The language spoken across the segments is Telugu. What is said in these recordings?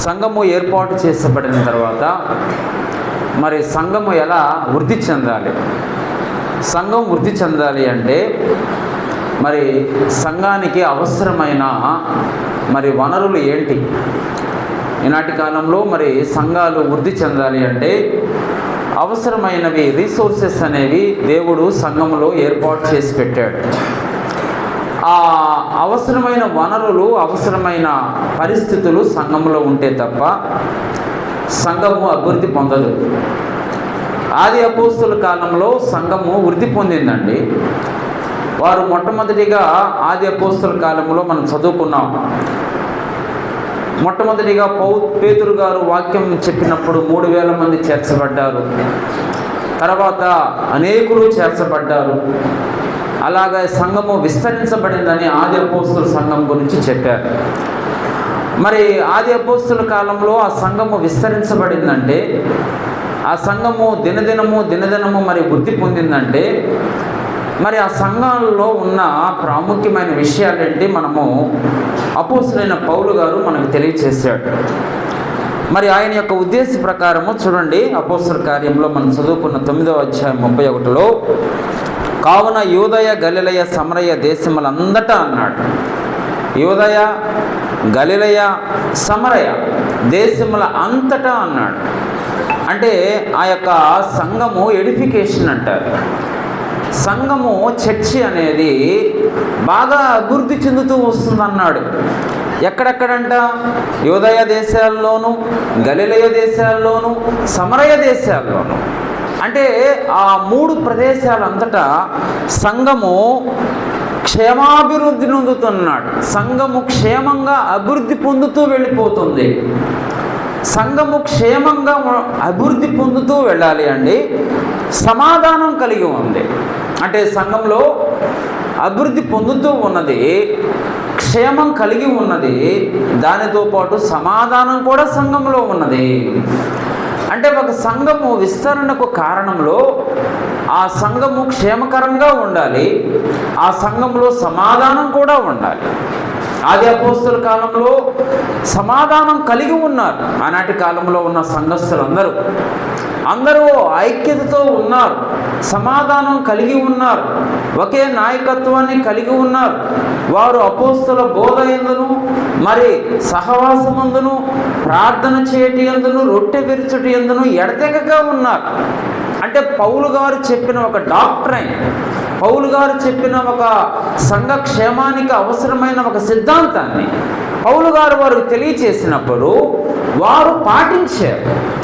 సంఘము ఏర్పాటు చేసబడిన తర్వాత మరి సంఘము ఎలా వృద్ధి చెందాలి? సంఘం వృద్ధి చెందాలి అంటే మరి సంఘానికి అవసరమైన మరి వనరులు ఏంటి? ఈనాటి కాలంలో మరి సంఘాలు వృద్ధి చెందాలి అంటే అవసరమైనవి రీసోర్సెస్ అనేవి దేవుడు సంఘంలో ఏర్పాటు చేసి పెట్టాడు. ఆ అవసరమైన వనరులు, అవసరమైన పరిస్థితులు సంఘంలో ఉంటే తప్ప సంఘము అభివృద్ధి పొందదు. ఆది అపోస్తుల కాలంలో సంఘము వృద్ధి పొందిందండి. వారు మొట్టమొదటిగా ఆది అపోస్తుల కాలంలో మనం చదువుకున్నాం. మొట్టమొదటిగా పేతురు గారు వాక్యం చెప్పినప్పుడు 3000 మంది చేర్చబడ్డారు. తర్వాత అనేకులు చేర్చబడ్డారు. అలాగే సంఘము విస్తరించబడిందని ఆది అపోస్తుల సంఘం గురించి చెప్పారు. మరి ఆది అపోస్తుల కాలంలో ఆ సంఘము విస్తరించబడిందంటే, ఆ సంఘము దినదినము మరి వృద్ధి పొందిందంటే మరి ఆ సంఘాలలో ఉన్న ప్రాముఖ్యమైన విషయాలేంటి మనము అపోస్తులైన పౌలు గారు మనకు తెలియచేశాడు. మరి ఆయన యొక్క ఉద్దేశ ప్రకారము చూడండి, అపోస్తుల కార్యంలో మనం చదువుకున్న 9వ అధ్యాయం 31లో, కావున యూదయ గలిలయ సమరయ దేశములందటా అన్నాడు. యూదయ గలిలయ సమరయ దేశముల అంతటా అన్నాడు. అంటే ఆ యొక్క సంఘము ఎడిఫికేషన్ అంటారు. సంఘము చర్చి అనేది బాగా అభివృద్ధి చెందుతూ వస్తుందన్నాడు. ఎక్కడెక్కడంట? యూదయ దేశాల్లోనూ, గలిలయ దేశాల్లోనూ, సమరయ దేశాల్లోనూ. అంటే ఆ 3 ప్రదేశాలంతటా సంఘము క్షేమాభివృద్ధి నొందుతున్నాడు. సంఘము క్షేమంగా అభివృద్ధి పొందుతూ వెళ్ళిపోతుంది. సంఘము క్షేమంగా అభివృద్ధి పొందుతూ వెళ్ళాలి అండి. సమాధానం కలిగి ఉంది అంటే సంఘంలో అభివృద్ధి పొందుతూ ఉన్నది, క్షేమం కలిగి ఉన్నది, దానితో పాటు సమాధానం కూడా సంఘంలో ఉన్నది. అంటే ఒక సంఘము విస్తరణకు కారణంలో ఆ సంఘము క్షేమకరంగా ఉండాలి, ఆ సంఘంలో సమాధానం కూడా ఉండాలి. ఆది అపోస్తుల కాలంలో సమాధానం కలిగి ఉన్నారు. ఆనాటి కాలంలో ఉన్న సంఘస్థులందరూ అందరూ ఐక్యతతో ఉన్నారు, సమాధానం కలిగి ఉన్నారు, ఒకే నాయకత్వాన్ని కలిగి ఉన్నారు. వారు అపోస్తుల బోధ యందును మరి సహవాసమందును ప్రార్థన చేయటి యందును రొట్టె విరుచుటి యందును ఎడతెగగా ఉన్నారు. అంటే పౌలు గారు చెప్పిన ఒక డాక్ట్రైన్, పౌలు గారు చెప్పిన ఒక సంఘ క్షేమానికి అవసరమైన ఒక సిద్ధాంతాన్ని పౌలు గారు వారికి తెలియచేసినప్పుడు వారు పాటించారు,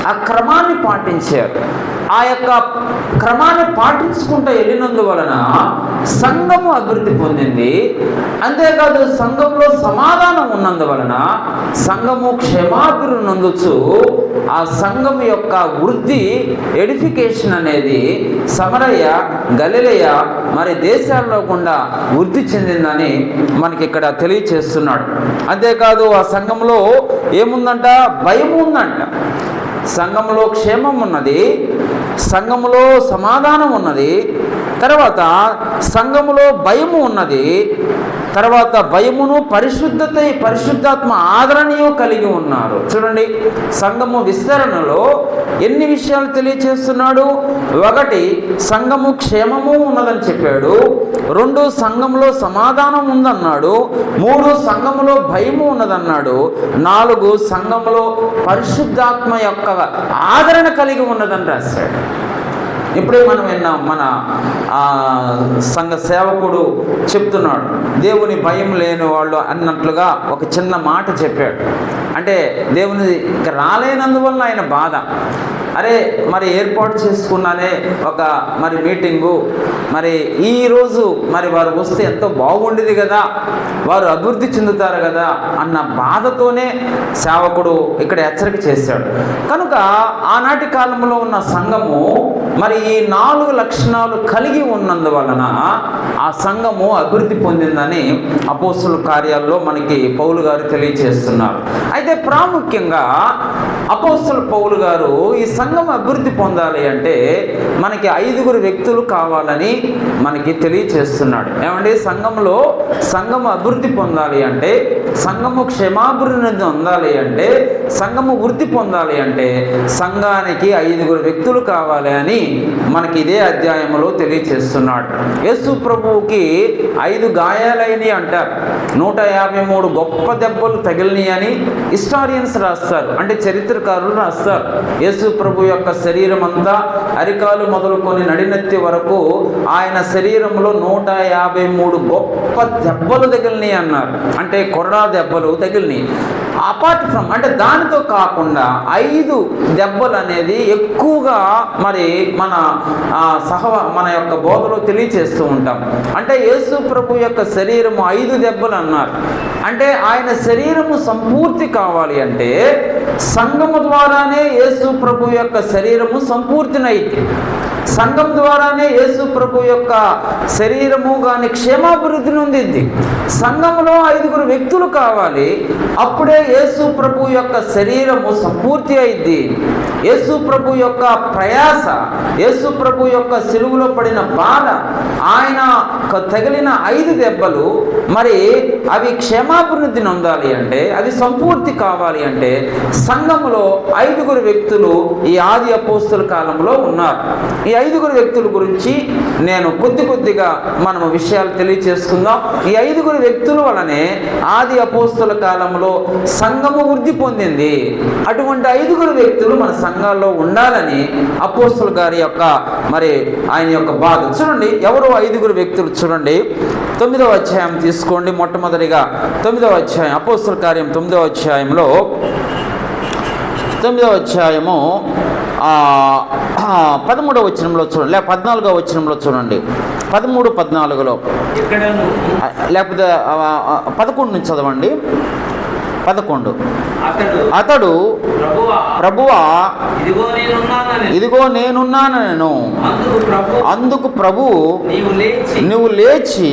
ఆ క్రమాన్ని పాటించారు. ఆ యొక్క క్రమాన్ని పాటించుకుంటూ వెళ్ళినందువలన సంఘము అభివృద్ధి పొందింది. అంతేకాదు సంఘంలో సమాధానం ఉన్నందువలన సంఘము క్షేమాభివృద్ధి నొందొచ్చు. ఆ సంఘం యొక్క వృద్ధి, ఎడిఫికేషన్ అనేది సమరయ, గలిలయ మరి దేశాల్లో కూడా వృద్ధి చెందిందని మనకి ఇక్కడ తెలియచేస్తున్నాడు. అంతేకాదు ఆ సంఘంలో ఏముందంట? భయం ఉందంట. సంఘంలో క్షేమం ఉన్నది, సంఘములో సమాధానం ఉన్నది, సంఘములో భయము ఉన్నది, భయమును పరిశుద్ధాత్మ ఆదరణీయం కలిగి ఉన్నారు. చూడండి, సంఘము విస్తరణలో ఎన్ని విషయాలు తెలియచేస్తున్నాడు? 1, సంఘము క్షేమము ఉన్నదని చెప్పాడు. 2, సంఘంలో సమాధానం ఉందన్నాడు. 3, సంఘములో భయము ఉన్నదన్నాడు. 4, సంఘములో పరిశుద్ధాత్మ యొక్క ఆదరణ కలిగి ఉన్నదని రాశాడు. ఇప్పుడే మనం విన్నాం, మన సంఘ సేవకుడు చెప్తున్నాడు, దేవుని భయం లేని వాళ్ళు అన్నట్లుగా ఒక చిన్న మాట చెప్పాడు. అంటే దేవుని రాలేనందువల్ల ఆయన బాధ. అరే మరి ఏర్పాటు చేసుకున్నానే ఒక మరి మీటింగు, మరి ఈరోజు మరి వారు వస్తే ఎంతో బాగుండేది కదా, వారు అభివృద్ధి చెందుతారు కదా అన్న బాధతోనే సేవకుడు ఇక్కడ హెచ్చరిక చేశాడు. కనుక ఆనాటి కాలంలో ఉన్న సంఘము మరి ఈ 4 లక్షణాలు కలిగి ఉన్నందువలన ఆ సంఘము అభివృద్ధి పొందిందని అపోస్తుల కార్యాల్లో మనకి పౌలు గారు తెలియచేస్తున్నారు. అయితే ప్రాముఖ్యంగా అపోస్తుల పౌలు గారు ఈ సంఘం అభివృద్ధి పొందాలి అంటే మనకి 5 వ్యక్తులు కావాలని మనకి తెలియచేస్తున్నాడు. ఏమంటే సంఘము అభివృద్ధి పొందాలి అంటే, సంఘము క్షేమాభివృద్ధి పొందాలి అంటే, సంఘము వృద్ధి పొందాలి అంటే సంఘానికి 5 వ్యక్తులు కావాలి అని మనకి ఇదే అధ్యాయంలో తెలియచేస్తున్నాడు. యేసు ప్రభువుకి 5 గాయాలైనవి అంటారు. 153 గొప్ప దెబ్బలు తగిలినాయి అని హిస్టారియన్స్ రాస్తారు, అంటే చరిత్రకారులు రాస్తారు. యేసు ప్రభు యొక్క శరీరం అంతా అరికాలు మొదలుకొని నడినెత్తి వరకు ఆయన శరీరంలో 153 గొప్ప దెబ్బలు తగిలినాయి అన్నారు. అంటే కొరడా దెబ్బలు తగిలినాయి. అపార్ట్ ఫ్రమ్, అంటే దానితో కాకుండా 5 దెబ్బలు అనేది ఎక్కువగా మరి మన యొక్క బోధలో తెలియచేస్తూ ఉంటాం. అంటే యేసు ప్రభు యొక్క శరీరము 5 దెబ్బలు అన్నారు. అంటే ఆయన శరీరము సంపూర్తి కావాలి అంటే సంఘము ద్వారానే యేసు ప్రభు యొక్క శరీరము సంపూర్తినైతే, సంఘం ద్వారానే యేసు ప్రభు యొక్క శరీరము కానీ క్షేమాభివృద్ధి నొందింది. సంఘంలో 5 వ్యక్తులు కావాలి, అప్పుడే యేసు ప్రభు యొక్క శరీరము సంపూర్తి అయింది. యేసు ప్రభు యొక్క ప్రయాస, యేసు ప్రభు యొక్క సిలువలో పడిన బాధ, ఆయన తగిలిన 5 దెబ్బలు మరి అవి క్షేమాభివృద్ధి నొందాలి అంటే, అవి సంపూర్తి కావాలి అంటే సంఘములో 5 వ్యక్తులు ఈ ఆది అపోస్తుల కాలంలో ఉన్నారు. ఈ 5 వ్యక్తుల గురించి నేను కొద్దిగా మనము విషయాలు తెలియచేసుకుందాం. ఈ 5 వ్యక్తుల వలనే ఆది అపోస్తుల కాలంలో సంఘము వృద్ధి పొందింది. అటువంటి 5 వ్యక్తులు మన సంఘాల్లో ఉండాలని అపోస్తుల గారి యొక్క మరి ఆయన యొక్క బాధ. చూడండి ఎవరు 5 వ్యక్తులు. చూడండి 9వ అధ్యాయం తీసుకోండి. మొట్టమొదటిగా 9వ అధ్యాయం, అపోస్తుల కార్యం 9వ అధ్యాయంలో 9వ అధ్యాయము 13వ వచనంలో చూడండి, లేక 14వ వచనంలో చూడండి. 13, 14లో లేకపోతే 11 నుంచి చదవండి. 11 అతడు ప్రభువా ఇదిగో నేనున్నానను. అందుకు ప్రభువు నువ్వు లేచి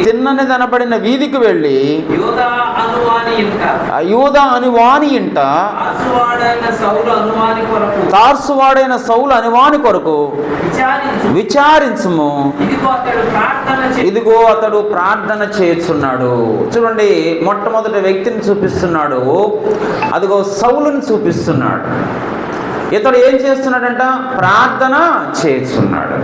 తిన్నని కనబడిన వీధికి వెళ్ళి యూదా అని వాని ఇంట తార్సువాడైన సౌలు అని వాని కొరకు విచారించుము. ఇదిగో అతడు ప్రార్థన చేస్తున్నాడు. చూడండి, మొట్టమొదటి వ్యక్తిని చూపిస్తున్నాడు, అదిగో సౌలుని చూపిస్తున్నాడు. ఇతడు ఏం చేస్తున్నాడంట? ప్రార్థన చేస్తున్నాడు.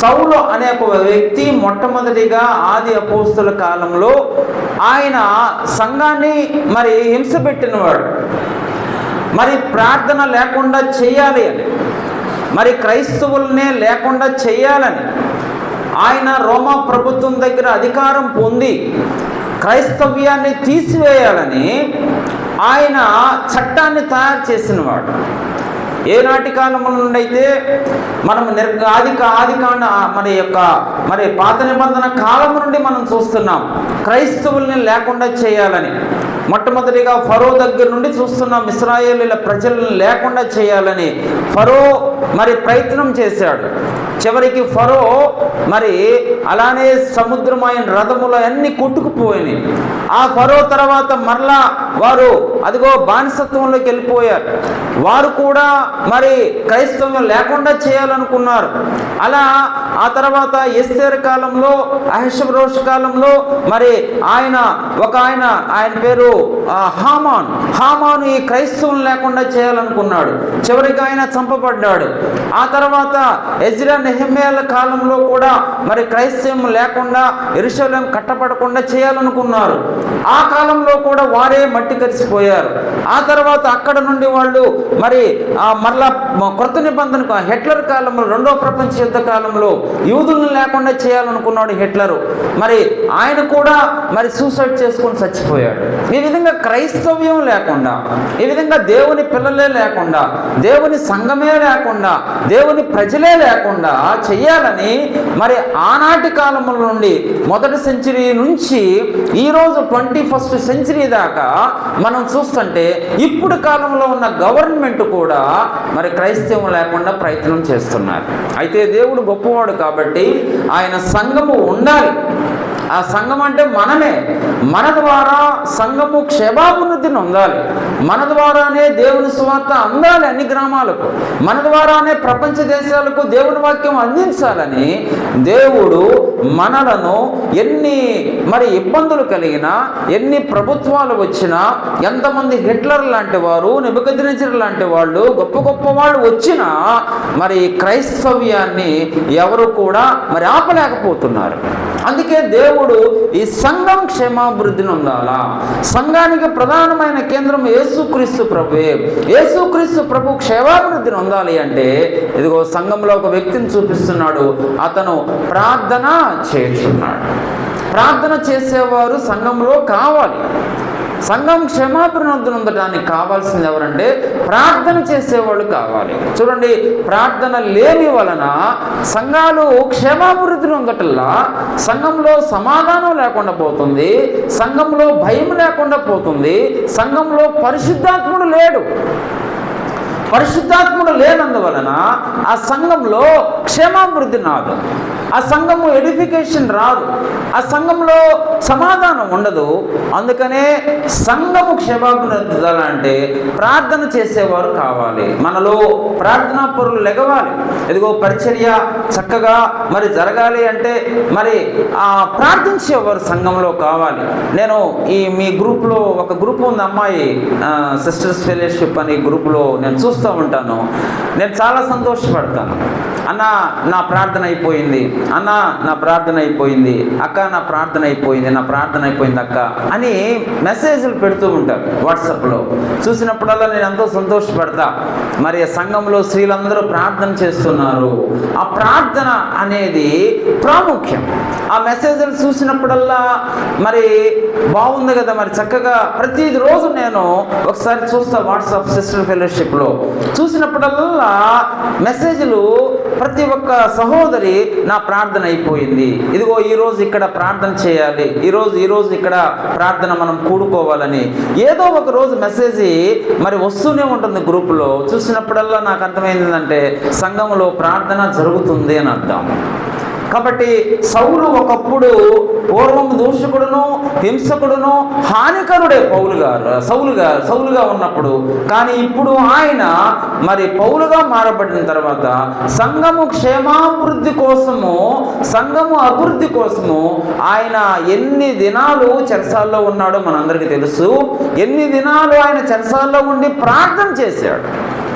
సౌలు అనే ఒక వ్యక్తి మొట్టమొదటిగా ఆది అపోస్తుల కాలంలో ఆయన సంఘాన్ని మరి హింస పెట్టినవాడు. మరి ప్రార్థన లేకుండా చేయాలి అని, మరి క్రైస్తవులనే లేకుండా చేయాలని ఆయన రోమా ప్రభుత్వం దగ్గర అధికారం పొంది క్రైస్తవ్యాన్ని తీసివేయాలని ఆయన చట్టాన్ని తయారు చేసినవాడు. ఏనాటి కాలం నుండి అయితే మనం ఆదికాండ మరి పాత నిబంధన కాలం నుండి మనం చూస్తున్నాం క్రైస్తవుల్ని లేకుండా చేయాలని. మొట్టమొదటిగా ఫరో దగ్గర నుండి చూస్తున్నాం, ఇశ్రాయేలీల ప్రజలను లేకుండా చేయాలని ఫరో మరి ప్రయత్నం చేశాడు. చివరికి ఫరో మరి అలానే సముద్రమైన రథములు అన్ని కొట్టుకుపోయినాయి. ఆ ఫరో తర్వాత మరలా వారు అదిగో బానిసత్వంలోకి వెళ్ళిపోయారు. వారు కూడా మరి క్రైస్తవం లేకుండా చేయాలనుకున్నారు. అలా ఆ తర్వాత ఎస్తేరు కాలంలో, అహష్వేరోషు కాలంలో మరి ఆయన పేరు హామాను ఈ క్రైస్తవం లేకుండా చేయాలనుకున్నాడు. చివరికి ఆయన చంపబడ్డాడు. ఆ తర్వాత ఎజ్రా నెహెమ్యాల కాలంలో కూడా మరి క్రైస్తవం లేకుండా యెరూషలేం కట్టబడకుండా చేయాలనుకున్నారు. ఆ కాలంలో కూడా వారే మట్టి కరిసిపోయారు. ఆ తర్వాత అక్కడ నుండి వాళ్ళు మరి మరలా కొత్త నిబంధనకు హిట్లర్ కాలంలో, 2వ ప్రపంచ యుద్ధ కాలంలో యూదులను లేకుండా చేయాలనుకున్నాడు హిట్లరు. మరి ఆయన కూడా మరి సూసైడ్ చేసుకొని చచ్చిపోయాడు. ఈ విధంగా క్రైస్తవ్యం లేకుండా, ఈ విధంగా దేవుని పిల్లలే లేకుండా, దేవుని సంఘమే లేకుండా, దేవుని ప్రజలే లేకుండా చెయ్యాలని మరి ఆనాటి కాలంలో నుండి మొదటి సెంచరీ నుంచి ఈరోజు 21st సెంచరీ దాకా మనం చూస్తుంటే ఇప్పుడు కాలంలో ఉన్న గవర్నమెంట్ కూడా మరి క్రైస్తవం లేకుండా ప్రయత్నం చేస్తున్నారు. అయితే దేవుడు గొప్పవాడు కాబట్టి ఆయన సంఘము ఉండాలి. ఆ సంఘం అంటే మనమే. మన ద్వారా సంఘము క్షేమాభివృద్ధిని పొందాలి. మన ద్వారానే దేవుని సువార్త అందాలి అన్ని గ్రామాలకు. మన ద్వారానే ప్రపంచ దేశాలకు దేవుని వాక్యం అందించాలని దేవుడు మనలను ఎన్ని ఇబ్బందులు కలిగినా, ఎన్ని ప్రభుత్వాలు వచ్చినా, ఎంతమంది హిట్లర్ లాంటి వారు, నెబుకద్నెజర్ లాంటి వాళ్ళు, గొప్ప గొప్ప వాళ్ళు వచ్చినా క్రైస్తవ్యాన్ని ఎవరు కూడా ఆపలేకపోతున్నారు. అందుకే దేవుడు ఈ సంఘం క్షేమాభివృద్ధిని ఉండాలా. సంఘానికి ప్రధానమైన కేంద్రం యేసుక్రీస్తు ప్రభువే. యేసుక్రీస్తు ప్రభు క్షేమాభివృద్ధిని ఉండాలి అంటే ఇదిగో సంఘంలో ఒక వ్యక్తిని చూపిస్తున్నాడు. అతను ప్రార్థన చేస్తున్నాడు. ప్రార్థన చేసేవారు సంఘంలో కావాలి. సంఘం క్షమాభివృద్ధి ఉండటానికి కావాల్సింది ఎవరంటే ప్రార్థన చేసేవాళ్ళు కావాలి. చూడండి, ప్రార్థన లేని వలన సంఘాలు క్షేమాభివృద్ధిని ఉండటల్లా సంఘంలో సమాధానం లేకుండా పోతుంది, సంఘంలో భయం లేకుండా పోతుంది, సంఘంలో పరిశుద్ధాత్ముడు లేడు. పరిశుద్ధాత్ముడు లేనందువలన ఆ సంఘంలో క్షేమాభివృద్ధి రాదు, ఆ సంఘము ఎడిఫికేషన్ రాదు, ఆ సంఘంలో సమాధానం ఉండదు. అందుకనే సంఘము క్షేమాభివృద్ధి అంటే ప్రార్థన చేసేవారు కావాలి. మనలో ప్రార్థనా పరులు లెగవాలి. ఇదిగో పరిచర్య చక్కగా జరగాలి అంటే ప్రార్థించేవారు సంఘంలో కావాలి. నేను మీ గ్రూప్లో ఒక గ్రూప్ ఉంది, అమ్మాయి సిస్టర్స్ ఫెలోషిప్ అనే గ్రూప్లో నేను చూస్తూ ఉంటాను. నేను చాలా సంతోషపడతాను. అన్న నా ప్రార్థన అయిపోయింది, అన్న నా ప్రార్థన అయిపోయింది, అక్క నా ప్రార్థన అయిపోయింది, నా ప్రార్థన అయిపోయింది అక్క అని మెసేజ్లు పెడుతూ ఉంటారు వాట్సాప్లో. చూసినప్పుడల్లా నేను ఎంతో సంతోషపడతా. సంఘంలో స్త్రీలందరూ ప్రార్థన చేస్తున్నారు. ఆ ప్రార్థన అనేది ప్రాముఖ్యం. ఆ మెసేజ్లు చూసినప్పుడల్లా బాగుంది కదా, చక్కగా ప్రతిరోజు నేను ఒకసారి చూస్తా వాట్సాప్ సిస్టర్ ఫెలోషిప్లో. చూసినప్పుడల్లా మెసేజ్లు ప్రతి ఒక్క సహోదరి నా ప్రార్థన అయిపోయింది, ఇదిగో ఈరోజు ఇక్కడ ప్రార్థన చేయాలి, ఈరోజు ఇక్కడ ప్రార్థన మనం కూడుకోవాలని ఏదో ఒక రోజు మెసేజ్ వస్తూనే ఉంటుంది గ్రూపులో. చూసినప్పుడల్లా నాకు అర్థమైందంటే సంఘంలో ప్రార్థన జరుగుతుంది అని అర్థం. కాబట్టి సౌలు ఒకప్పుడు పూర్వం దూషకుడును, హింసకుడును, హానికరుడే సౌలుగా ఉన్నప్పుడు. కానీ ఇప్పుడు ఆయన పౌలుగా మారబడిన తర్వాత సంఘము క్షేమాభివృద్ధి కోసము, సంఘము అభివృద్ధి కోసము ఆయన ఎన్ని దినాలు చెరసాల్లో ఉన్నాడో మనందరికీ తెలుసు. ఎన్ని దినాలు ఆయన చెరసాల్లో ఉండి ప్రార్థన చేశాడు.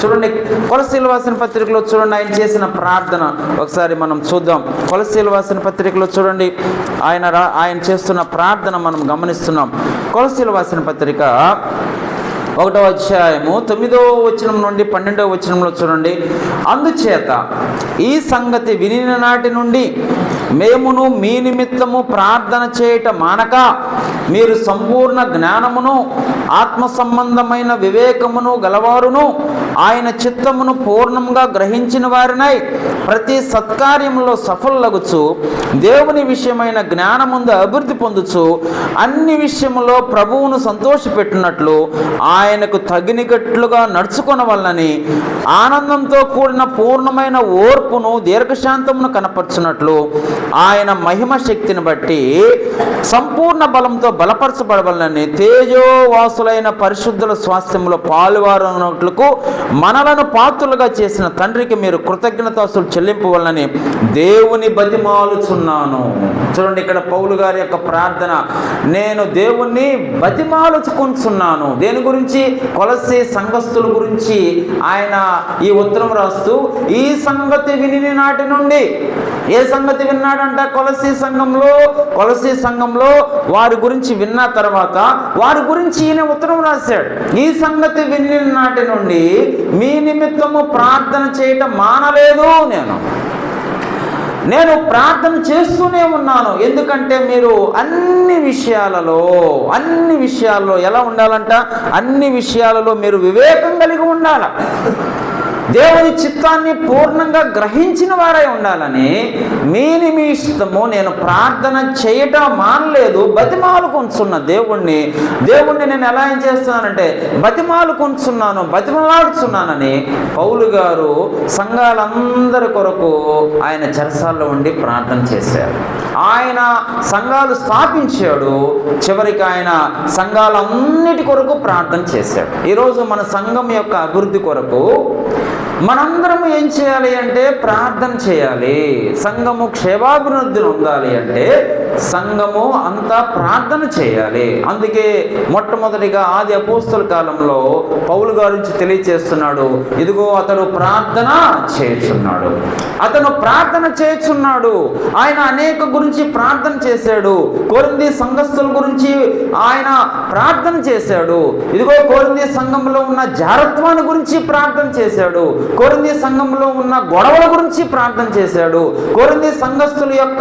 చూడండి, కొలస్సీయులకు రాసిన పత్రికలో చూడండి ఆయన చేసిన ప్రార్థన ఒకసారి మనం చూద్దాం. కొలస్సీయులకు రాసిన పత్రికలో చూడండి ఆయన చేస్తున్న ప్రార్థన మనం గమనిస్తున్నాం. కొలస్సీయులకు రాసిన పత్రిక 1వ అధ్యాయము 9వ వచనం నుండి 12వ వచనంలో చూడండి. అందుచేత ఈ సంగతి వినిన నాటి నుండి మేమును మీ నిమిత్తము ప్రార్థన చేయట మానక మీరు సంపూర్ణ జ్ఞానమును ఆత్మ సంబంధమైన వివేకమును గలవారును ఆయన చిత్తమును పూర్ణంగా గ్రహించిన వారినై ప్రతి సత్కార్యంలో సఫలగుచు దేవుని విషయమైన జ్ఞానముందు అభివృద్ధి పొందుచు అన్ని విషయములో ప్రభువును సంతోషపెట్టినట్లు ఆయనకు తగినట్లుగా నడుచుకొనవలనని ఆనందంతో కూడిన పూర్ణమైన ఓర్పును దీర్ఘశాంతమును కనపరచునట్లు ఆయన మహిమ శక్తిని బట్టి సంపూర్ణ బలంతో బలపరచబడవలనని తేజోవాసులైన పరిశుద్ధుల స్వాస్థ్యంలో పాలువారనట్లకు మనలను పాత్రులుగా చేసిన తండ్రికి మీరు కృతజ్ఞతాస్తులు చెల్లింపవలనని దేవుని బతిమాలుచున్నాను. చూడండి, ఇక్కడ పౌలు గారి యొక్క ప్రార్థన, నేను దేవుణ్ణి బతిమాలుచుకుంటున్నాను. దేని గురించి? కొలస్సీ సంఘస్థుల గురించి ఆయన ఈ ఉత్తరం రాస్తూ ఈ సంగతి విని నాటి నుండి, ఏ సంగతి విన్నాడంట? కొలస్సీ సంఘంలో వారి గురించి విన్న తర్వాత వారి గురించి ఈయన ఉత్తరం రాశాడు. ఈ సంగతి విని నాటి నుండి మీ నిమిత్తము ప్రార్థన చేయటం మానలేదు. నేను ప్రార్థన చేస్తూనే ఉన్నాను. ఎందుకంటే మీరు అన్ని విషయాల్లో ఎలా ఉండాలంట? అన్ని విషయాలలో మీరు వివేకం కలిగి ఉండాలి. దేవుని చిత్తాన్ని పూర్ణంగా గ్రహించిన వారై ఉండాలని మీ నిమిత్తము నేను ప్రార్థన చేయటం మానలేదు, బతిమాలుకొంచున్న దేవుణ్ణి నేను ఎలా ఏం చేస్తున్నానంటే బతిమాలుకొంచున్నాను, బతిమలాడుచున్నానని పౌలు గారు సంఘాలందరి కొరకు ఆయన చెరసాల్లో ఉండి ప్రార్థన చేశారు. ఆయన సంఘాలు స్థాపించాడు, చివరికి ఆయన సంఘాలన్నిటి కొరకు ప్రార్థన చేశాడు. ఈరోజు మన సంఘం యొక్క అభివృద్ధి కొరకు మనందరము ఏం చేయాలి అంటే ప్రార్థన చేయాలి. సంఘము క్షేమాభివృద్ధి పొందాలి అంటే సంఘము అంతా ప్రార్థన చేయాలి. అందుకే మొట్టమొదటిగా ఆది అపోస్తల కాలంలో పౌలు గారించి తెలియచేస్తున్నాడు, ఇదిగో అతడు ప్రార్థన చేస్తున్నాడు, అతను ప్రార్థన చేస్తున్నాడు. ఆయన అనేక గురించి ప్రార్థన చేశాడు. కొరింథీ సంఘస్థుల గురించి ఆయన ప్రార్థన చేశాడు. ఇదిగో కొరింథీ సంఘంలో ఉన్న జారత్వాన్ని గురించి ప్రార్థన చేశాడు. కొరింథీ సంఘంలో ఉన్న గొడవల గురించి ప్రార్థన చేశాడు. కొరింథీ సంఘస్థుల యొక్క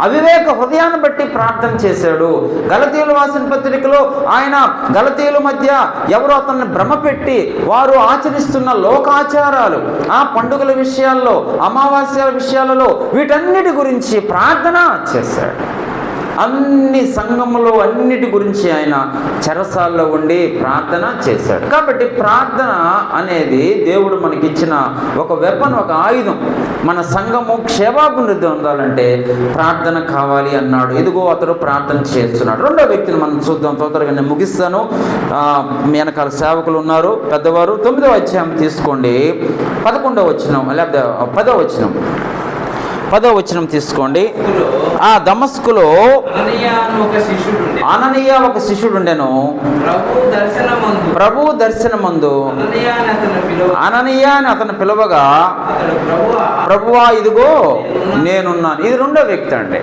అవివేక హృదయాన్ని బట్టి ప్రార్థన చేశాడు. గలతీయులు రాసిన పత్రికలో ఆయన గలతీయుల మధ్య ఎవరో అతన్ని భ్రమ పెట్టి వారు ఆచరిస్తున్న లోకాచారాలు, ఆ పండుగల విషయాల్లో, అమావాస్యాల విషయాలలో వీటన్నిటి గురించి ప్రార్థన చేశాడు. అన్ని సంఘములో అన్నిటి గురించి ఆయన చెరసాల్లో ఉండి ప్రార్థన చేశాడు. కాబట్టి ప్రార్థన అనేది దేవుడు మనకిచ్చిన ఒక వెపన్, ఒక ఆయుధం. మన సంఘము క్షేమాభివృద్ధి ఉండాలంటే ప్రార్థన కావాలి అన్నాడు. ఇదిగో అతడు ప్రార్థన చేస్తున్నాడు. రెండో వ్యక్తిని మనం చూద్దాం. తొందరగా నేను ముగిస్తాను. వెనకాల సేవకులు ఉన్నారు, పెద్దవారు. 9వ అధ్యాయం తీసుకోండి, 11వ వచనం లేకపోతే 10వ వచనం, 10వ వచనం తీసుకోండి. ఆ దమస్కులో అననీయ ఒక శిష్యుడు ఉండెను. ప్రభు దర్శనమందు అననీయ అని అతను పిలువగా, ప్రభువా ఇదిగో నేనున్నాను. ఇది రెండో వ్యక్తి అండి.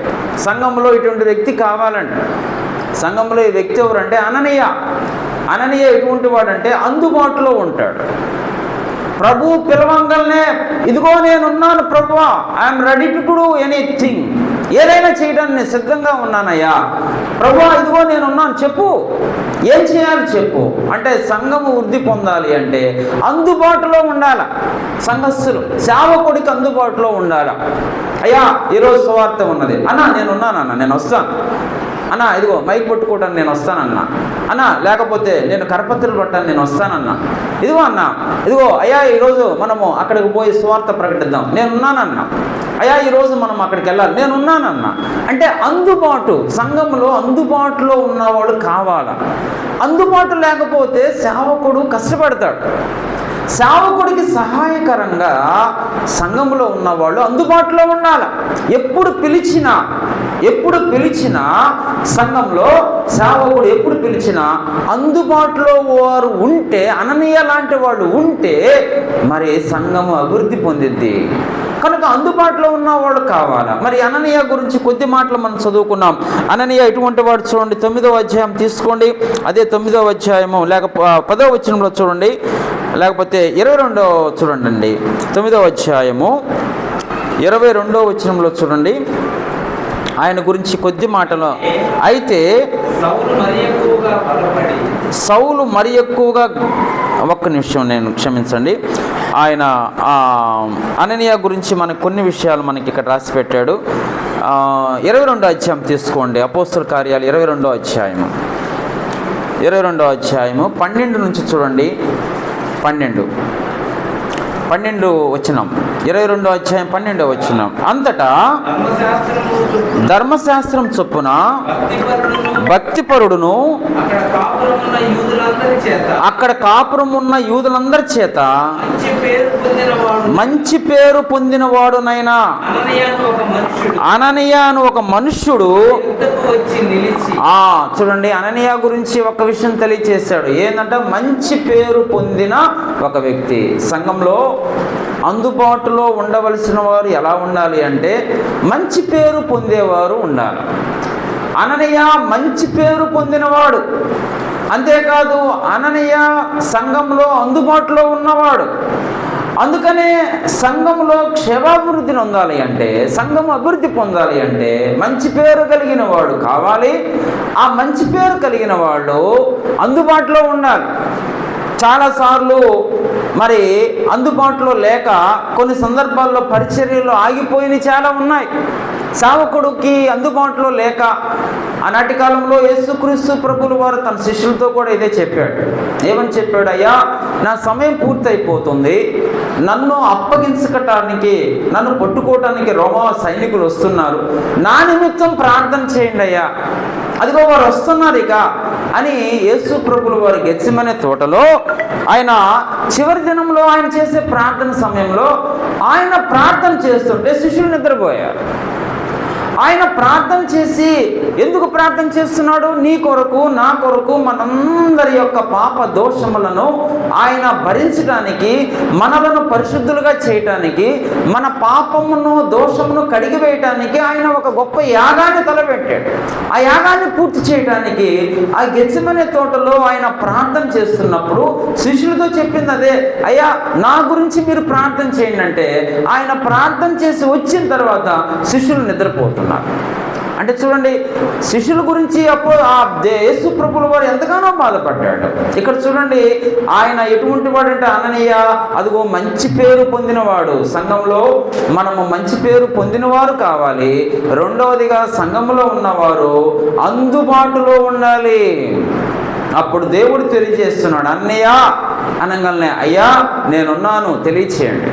సంఘంలో ఇటువంటి వ్యక్తి కావాలండి. సంఘంలో ఈ వ్యక్తి ఎవరంటే అననీయ. అననీయ ఎటువంటి వాడంటే అందుబాటులో ఉంటాడు. ప్రభు పిలవంగానే ఇదిగో నేనున్నాను ప్రభువా, I'm ready to do anything, ఏదైనా చేయడానికి నేను సిద్ధంగా ఉన్నానయ్యా. ప్రభువా ఇదిగో నేనున్నాను, చెప్పు, ఏం చేయాలి చెప్పు అంటే. సంఘము వృద్ధి పొందాలి అంటే అందుబాటులో ఉండాల. సంఘస్థులు సేవకుడికి అందుబాటులో ఉండాల. అయ్యా ఈరోజు సువార్త ఉన్నది అన్నా, నేనున్నానన్నా, నేను వస్తాను అన్నా, ఇదిగో మైక్ పట్టుకోవడానికి నేను వస్తానన్నా అన్నా, లేకపోతే నేను కరపత్రులు పట్టాను నేను వస్తానన్నా, ఇదిగో అన్నా, ఇదిగో అయ్యా ఈరోజు మనము అక్కడికి పోయి సువార్త ప్రకటిద్దాం, నేనున్నానన్నా, అయ్యా ఈరోజు మనం అక్కడికి వెళ్ళాలి, నేనున్నానన్నా. అంటే అందుబాటు, సంఘంలో అందుబాటులో ఉన్నవాడు కావాలా. అందుబాటు లేకపోతే సేవకుడు కష్టపడతాడు. సేవకుడికి సహాయకరంగా సంఘంలో ఉన్నవాళ్ళు అందుబాటులో ఉండాలి. ఎప్పుడు పిలిచినా సంఘంలో సేవకుడు ఎప్పుడు పిలిచినా అందుబాటులో వారు ఉంటే, అననీయ లాంటి వాళ్ళు ఉంటే మరి సంఘము అభివృద్ధి పొందిద్ది. కనుక అందుబాటులో ఉన్నవాడు కావాలా. మరి అననీయ గురించి కొద్ది మాటలు మనం చదువుకున్నాం. అననీయ ఎటువంటి వాడు చూడండి, 9వ అధ్యాయం తీసుకోండి. అదే 9వ అధ్యాయము లేక 10వ వచనంలో చూడండి, లేకపోతే 22వ చూడండి అండి. 9వ అధ్యాయము 22వ వచనంలో చూడండి ఆయన గురించి కొద్ది మాటలు. అయితే సౌలు మరి ఎక్కువగా, ఒక్క నిమిషం నేను క్షమించండి, ఆయన అననీయ గురించి మనకు కొన్ని విషయాలు మనకి ఇక్కడ రాసి పెట్టాడు. 22వ అధ్యాయం తీసుకోండి, అపోస్తల కార్యాలు 22వ అధ్యాయము 12 నుంచి చూడండి. 12 వచనం, 22వ అధ్యాయం 12వ వచనం. అంతటా ధర్మశాస్త్రం చొప్పున భక్తిపరుడును అక్కడ కాపురం ఉన్న యూదులందరి చేత మంచి పేరు పొందినవాడునైనా అననీయ అని ఒక మనుష్యుడు. చూడండి, అననీయ గురించి ఒక విషయం తెలియచేశాడు. ఏంటంటే మంచి పేరు పొందిన ఒక వ్యక్తి. సంఘంలో అందుబాటులో ఉండవలసిన వారు ఎలా ఉండాలి అంటే మంచి పేరు పొందేవారు ఉండాలి. అననీయ మంచి పేరు పొందినవాడు. అంతేకాదు అననీయ సంఘంలో అందుబాటులో ఉన్నవాడు. అందుకనే సంఘంలో క్షేమాభివృద్ధిని పొందాలి అంటే, సంఘం అభివృద్ధి పొందాలి అంటే మంచి పేరు కలిగిన వాడు కావాలి. ఆ మంచి పేరు కలిగిన వాళ్ళు అందుబాటులో ఉండాలి. చాలాసార్లు మరి అందుబాటులో లేక కొన్ని సందర్భాల్లో పరిచర్యలు ఆగిపోయినవి చాలా ఉన్నాయి. సేవకుడికి అందుబాటులో లేక ఆనాటి కాలంలో యేసుక్రీస్తు ప్రభువుల వారు తన శిష్యులతో కూడా ఇదే చెప్పాడు. ఏమని చెప్పాడు? అయ్యా, నా సమయం పూర్తయిపోతుంది, నన్ను అప్పగించటానికి, నన్ను పట్టుకోవటానికి రోమా సైనికులు వస్తున్నారు, నా నిమిత్తం ప్రార్థన చేయండి అయ్యా, అదిగో వారు వస్తున్నారు ఇక అని యేసు ప్రభువుల వారు గెత్సెమనే తోటలో ఆయన చివరి దినంలో ఆయన చేసే ప్రార్థన సమయంలో ఆయన ప్రార్థన చేస్తుంటే శిష్యులు నిద్రపోయారు. ఆయన ప్రార్థన చేసి ఎందుకు ప్రార్థన చేస్తున్నాడు? నీ కొరకు, నా కొరకు, మనందరి యొక్క పాప దోషములను ఆయన భరించడానికి, మనలను పరిశుద్ధులుగా చేయటానికి, మన పాపమును దోషమును కడిగివేయటానికి ఆయన ఒక గొప్ప యాగాన్ని తలపెట్టాడు. ఆ యాగాన్ని పూర్తి చేయడానికి ఆ గెత్సెమనే తోటలో ఆయన ప్రార్థన చేస్తున్నప్పుడు శిష్యులతో చెప్పింది అదే, అయ్యా నా గురించి మీరు ప్రార్థన చేయండి అంటే ఆయన ప్రార్థన చేసి వచ్చిన తర్వాత శిష్యులు నిద్రపోతున్నారు. అంటే చూడండి, శిష్యుల గురించి అప్పుడు ఆ యేసు ప్రభువుల వారు ఎంతగానో బాధపడ్డాడు. ఇక్కడ చూడండి, ఆయన ఎటువంటి వాడంటే అననీయ, అదిగో మంచి పేరు పొందినవాడు. సంఘంలో మనము మంచి పేరు పొందినవారు కావాలి. రెండవదిగా సంఘంలో ఉన్నవారు అందుబాటులో ఉండాలి. అప్పుడు దేవుడు తెలియజేస్తున్నాడు, అన్నయ్య అనగానే అయ్యా నేనున్నాను తెలియచేయండి,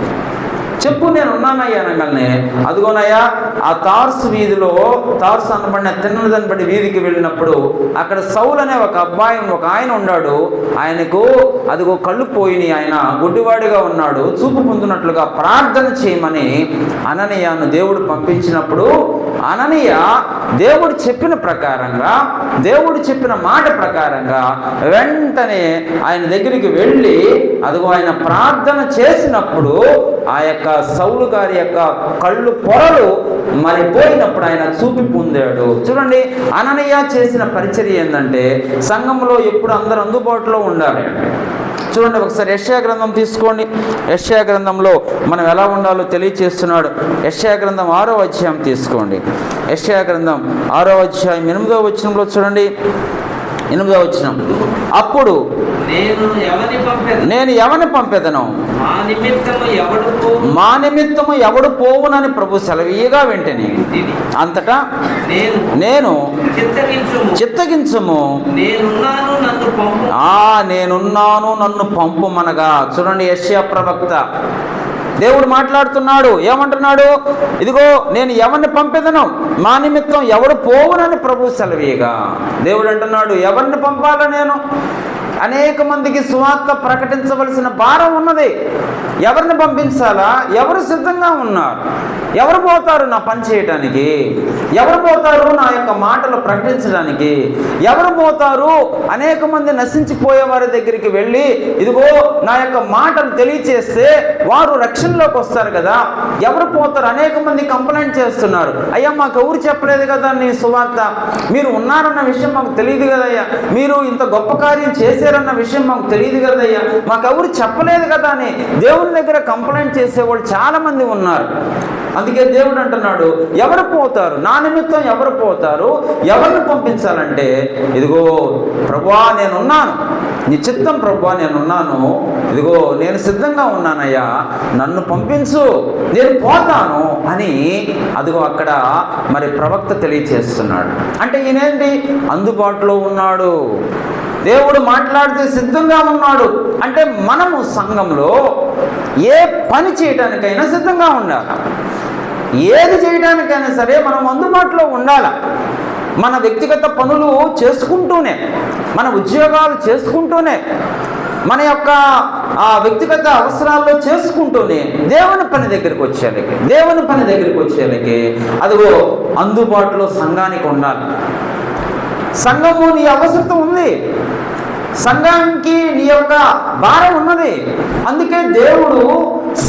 చెప్పు నేనున్నానయ్యా అనగానే అదిగోనయ్యా ఆ తార్సు వీధిలో, తార్సు అనబడిన తిన్నదనబడి వీధికి వెళ్ళినప్పుడు అక్కడ సౌలు అనే ఒక ఆయన ఉన్నాడు. ఆయనకు అదిగో కళ్ళు పోయినాయి, ఆయన గుడ్డివాడిగా ఉన్నాడు, చూపు పొందినట్లుగా ప్రార్థన చేయమని అననీయను దేవుడు పంపించినప్పుడు అననీయ దేవుడు చెప్పిన ప్రకారంగా, దేవుడు చెప్పిన మాట ప్రకారంగా వెంటనే ఆయన దగ్గరికి వెళ్ళి అదిగో ఆయన ప్రార్థన చేసినప్పుడు ఆ యొక్క సౌలు గారి యొక్క కళ్ళు పొరలు మరి పోయినప్పుడు ఆయన చూపి పొందాడు. చూడండి, అననీయ చేసిన పరిచర్య ఏంటంటే సంఘంలో ఎప్పుడు అందరూ అందుబాటులో ఉండాలి. చూడండి, ఒకసారి యెషయా గ్రంథం తీసుకోండి. యెషయా గ్రంథంలో మనం ఎలా ఉండాలో తెలియచేస్తున్నాడు. యెషయా గ్రంథం 6వ అధ్యాయం తీసుకోండి. యెషయా గ్రంథం 6వ అధ్యాయం 8వ వచనంలో చూడండి, 8వ వచనం, అప్పుడు నేను ఎవరిని పంపెదను, మా నిమిత్తము ఎవడు పోవునని ప్రభు సెలవీయగా వెంటనే అంతటా నేను చిత్తగించుము, నేనున్నాను నన్ను పంపుమనగా. చూడండి, యెషయా ప్రవక్త దేవుడు మాట్లాడుతున్నాడు. ఏమంటున్నాడు? ఇదిగో నేను ఎవరిని పంపెదను, మా నిమిత్తం ఎవడు పోవునని ప్రభు సెలవీయగా. దేవుడు అంటున్నాడు, ఎవరిని పంపాలా? నేను అనేక మందికి సువార్త ప్రకటించవలసిన భారం ఉన్నది. ఎవరిని పంపించాలా? ఎవరు సిద్ధంగా ఉన్నారు? ఎవరు పోతారు నా పని చేయటానికి? ఎవరు పోతారు నా యొక్క మాటలు ప్రకటించడానికి? ఎవరు పోతారు? అనేక మంది నశించిపోయే వారి దగ్గరికి వెళ్ళి ఇదిగో నా యొక్క మాటలు తెలియచేస్తే వారు రక్షణలోకి వస్తారు కదా. ఎవరు పోతారు? అనేక మంది కంప్లైంట్ చేస్తున్నారు, అయ్యా మాకు ఎవరు చెప్పలేదు కదా నీ సువార్త, మీరు ఉన్నారన్న విషయం మాకు తెలియదు కదయ్యా, మీరు ఇంత గొప్ప కార్యం చేశారన్న విషయం మాకు తెలియదు కదయ్యా, మాకు ఎవరు చెప్పలేదు కదా అని దేవుని దగ్గర కంప్లైంట్ చేసేవాళ్ళు చాలా మంది ఉన్నారు. అందుకే దేవుడు అంటున్నాడు, ఎవరు పోతారు నా నిమిత్తం, ఎవరు పోతారు, ఎవరిని పంపించాలంటే ఇదిగో ప్రభువా నేనున్నాను, నీ చిత్తం ప్రభువా నేనున్నాను, ఇదిగో నేను సిద్ధంగా ఉన్నానయ్యా, నన్ను పంపించు, నేను పోతాను అని అదిగో అక్కడ మరి ప్రవక్త తెలియచేస్తున్నాడు. అంటే ఈయనేంటి? అందుబాటులో ఉన్నాడు, దేవుడు మాట్లాడితే సిద్ధంగా ఉన్నాడు. అంటే మనము సంఘంలో ఏ పని చేయడానికైనా సిద్ధంగా ఉండాలి. ఏది చేయడానికైనా సరే మనం అందుబాటులో ఉండాలి. మన వ్యక్తిగత పనులు చేసుకుంటూనే, మన ఉద్యోగాలు చేసుకుంటూనే, మన యొక్క వ్యక్తిగత అవసరాల్లో చేసుకుంటూనే దేవుని పని దగ్గరికి వచ్చేలకి అదిగో అందుబాటులో సంఘానికి ఉండాలి. సంఘము నీ అవసరం ఉంది, సంఘానికి నీ యొక్క భారం ఉన్నది. అందుకే దేవుడు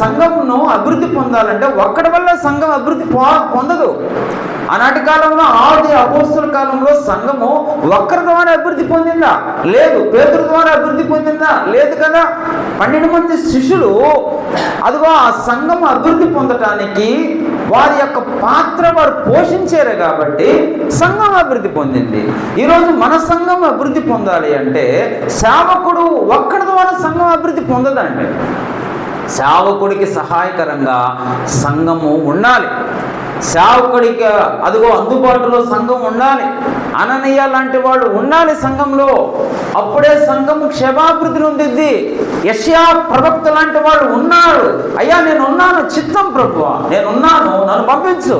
సంఘమును అభివృద్ధి పొందాలంటే ఒక్కడి వల్ల సంఘం అభివృద్ధి పొందదు. ఆనాటి కాలంలో, ఆది అపోస్తుల కాలంలో సంఘము ఒక్కరి ద్వారా అభివృద్ధి పొందిందా? లేదు. పేతురు ద్వారా అభివృద్ధి పొందిందా? లేదు కదా. 12 మంది శిష్యులు అదిగో ఆ సంఘం అభివృద్ధి పొందటానికి వారి యొక్క పాత్ర వారు పోషించారు కాబట్టి సంఘం అభివృద్ధి పొందింది. ఈరోజు మన సంఘం అభివృద్ధి పొందాలి అంటే సేవకుడు ఒక్కడి ద్వారా సంఘం అభివృద్ధి పొందదండి. సేవకుడికి సహాయకరంగా సంఘము ఉండాలి. సేవకుడికి అదిగో అందుబాటులో సంఘం ఉండాలి. అననీయ లాంటి వాడు ఉండాలి సంఘంలో. అప్పుడే సంఘము క్షేమాభివృద్ధి నొందిద్ది. యెషయా ప్రవక్త లాంటి వాడు ఉన్నాడు. అయ్యా నేను ఉన్నాను, చిత్తం ప్రభువా నేనున్నాను, నన్ను పంపించు,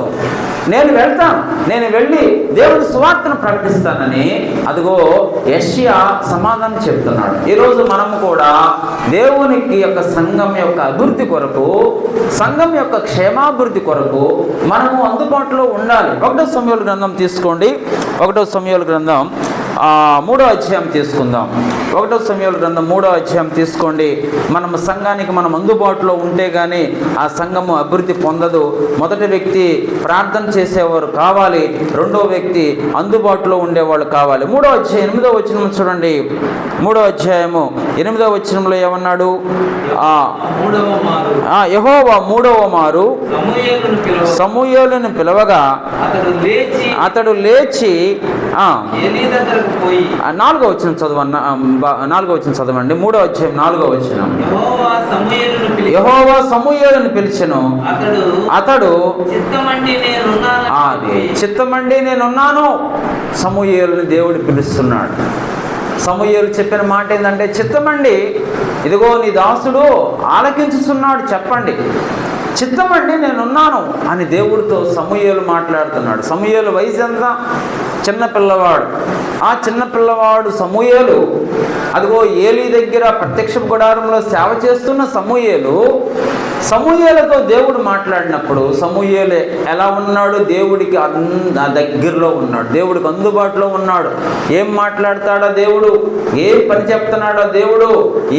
నేను వెళ్తాను, నేను వెళ్ళి దేవుడి సువార్తను ప్రకటిస్తానని అదిగో యెషయా సమాధానం చెప్తున్నాడు. ఈరోజు మనము కూడా దేవునికి యొక్క సంఘం యొక్క అభివృద్ధి కొరకు, సంఘం యొక్క క్షేమాభివృద్ధి కొరకు మనము అందుబాటులో ఉండాలి. 1 సమూయేలు గ్రంథం తీసుకోండి. 1 సమూయేలు గ్రంథం 3వ అధ్యాయం తీసుకుందాం. 1 సమూయేలు గ్రంథం 3వ అధ్యాయం తీసుకోండి. మనం సంఘానికి మనం అందుబాటులో ఉంటే కానీ ఆ సంఘము అభివృద్ధి పొందదు. మొదటి వ్యక్తి ప్రార్థన చేసేవారు కావాలి, రెండవ వ్యక్తి అందుబాటులో ఉండేవాళ్ళు కావాలి. 3వ అధ్యాయం 8వ వచనం చూడండి. 3వ అధ్యాయము 8వ వచనంలో ఏమన్నాడు? యెహోవా 3వ మారు సమూయేలును పిలవగా అతడు లేచి 4వ వచనం చదవన్న 4వ వచనం చదవండి. 3వ అధ్యాయం 4వ వచనం. యెహోవా సమూయేలును పిలిచెను, అతడు చిత్తమండి నేనున్నాను. సమూయేలుని దేవుడు పిలుస్తున్నాడు. సమూయేలు చెప్పిన మాట ఏంటంటే, చిత్తమండి, ఇదిగో నీ దాసుడు ఆలకించుతున్నాడు, చెప్పండి. చిత్తమండి నేనున్నాను అని దేవుడితో సమూయేలు మాట్లాడుతున్నాడు. సమూయేలు వయసు ఎంత? చిన్నపిల్లవాడు. ఆ చిన్నపిల్లవాడు సమూయేలు అదిగో ఏలీ దగ్గర ప్రత్యక్ష గుడారంలో సేవ చేస్తున్న సమూయేలుతో దేవుడు మాట్లాడినప్పుడు సమూయేలు ఎలా ఉన్నాడు? దేవుడికి దగ్గరలో ఉన్నాడు, దేవుడికి అందుబాటులో ఉన్నాడు. ఏం మాట్లాడతాడో దేవుడు, ఏం పని చెప్తున్నాడో దేవుడు,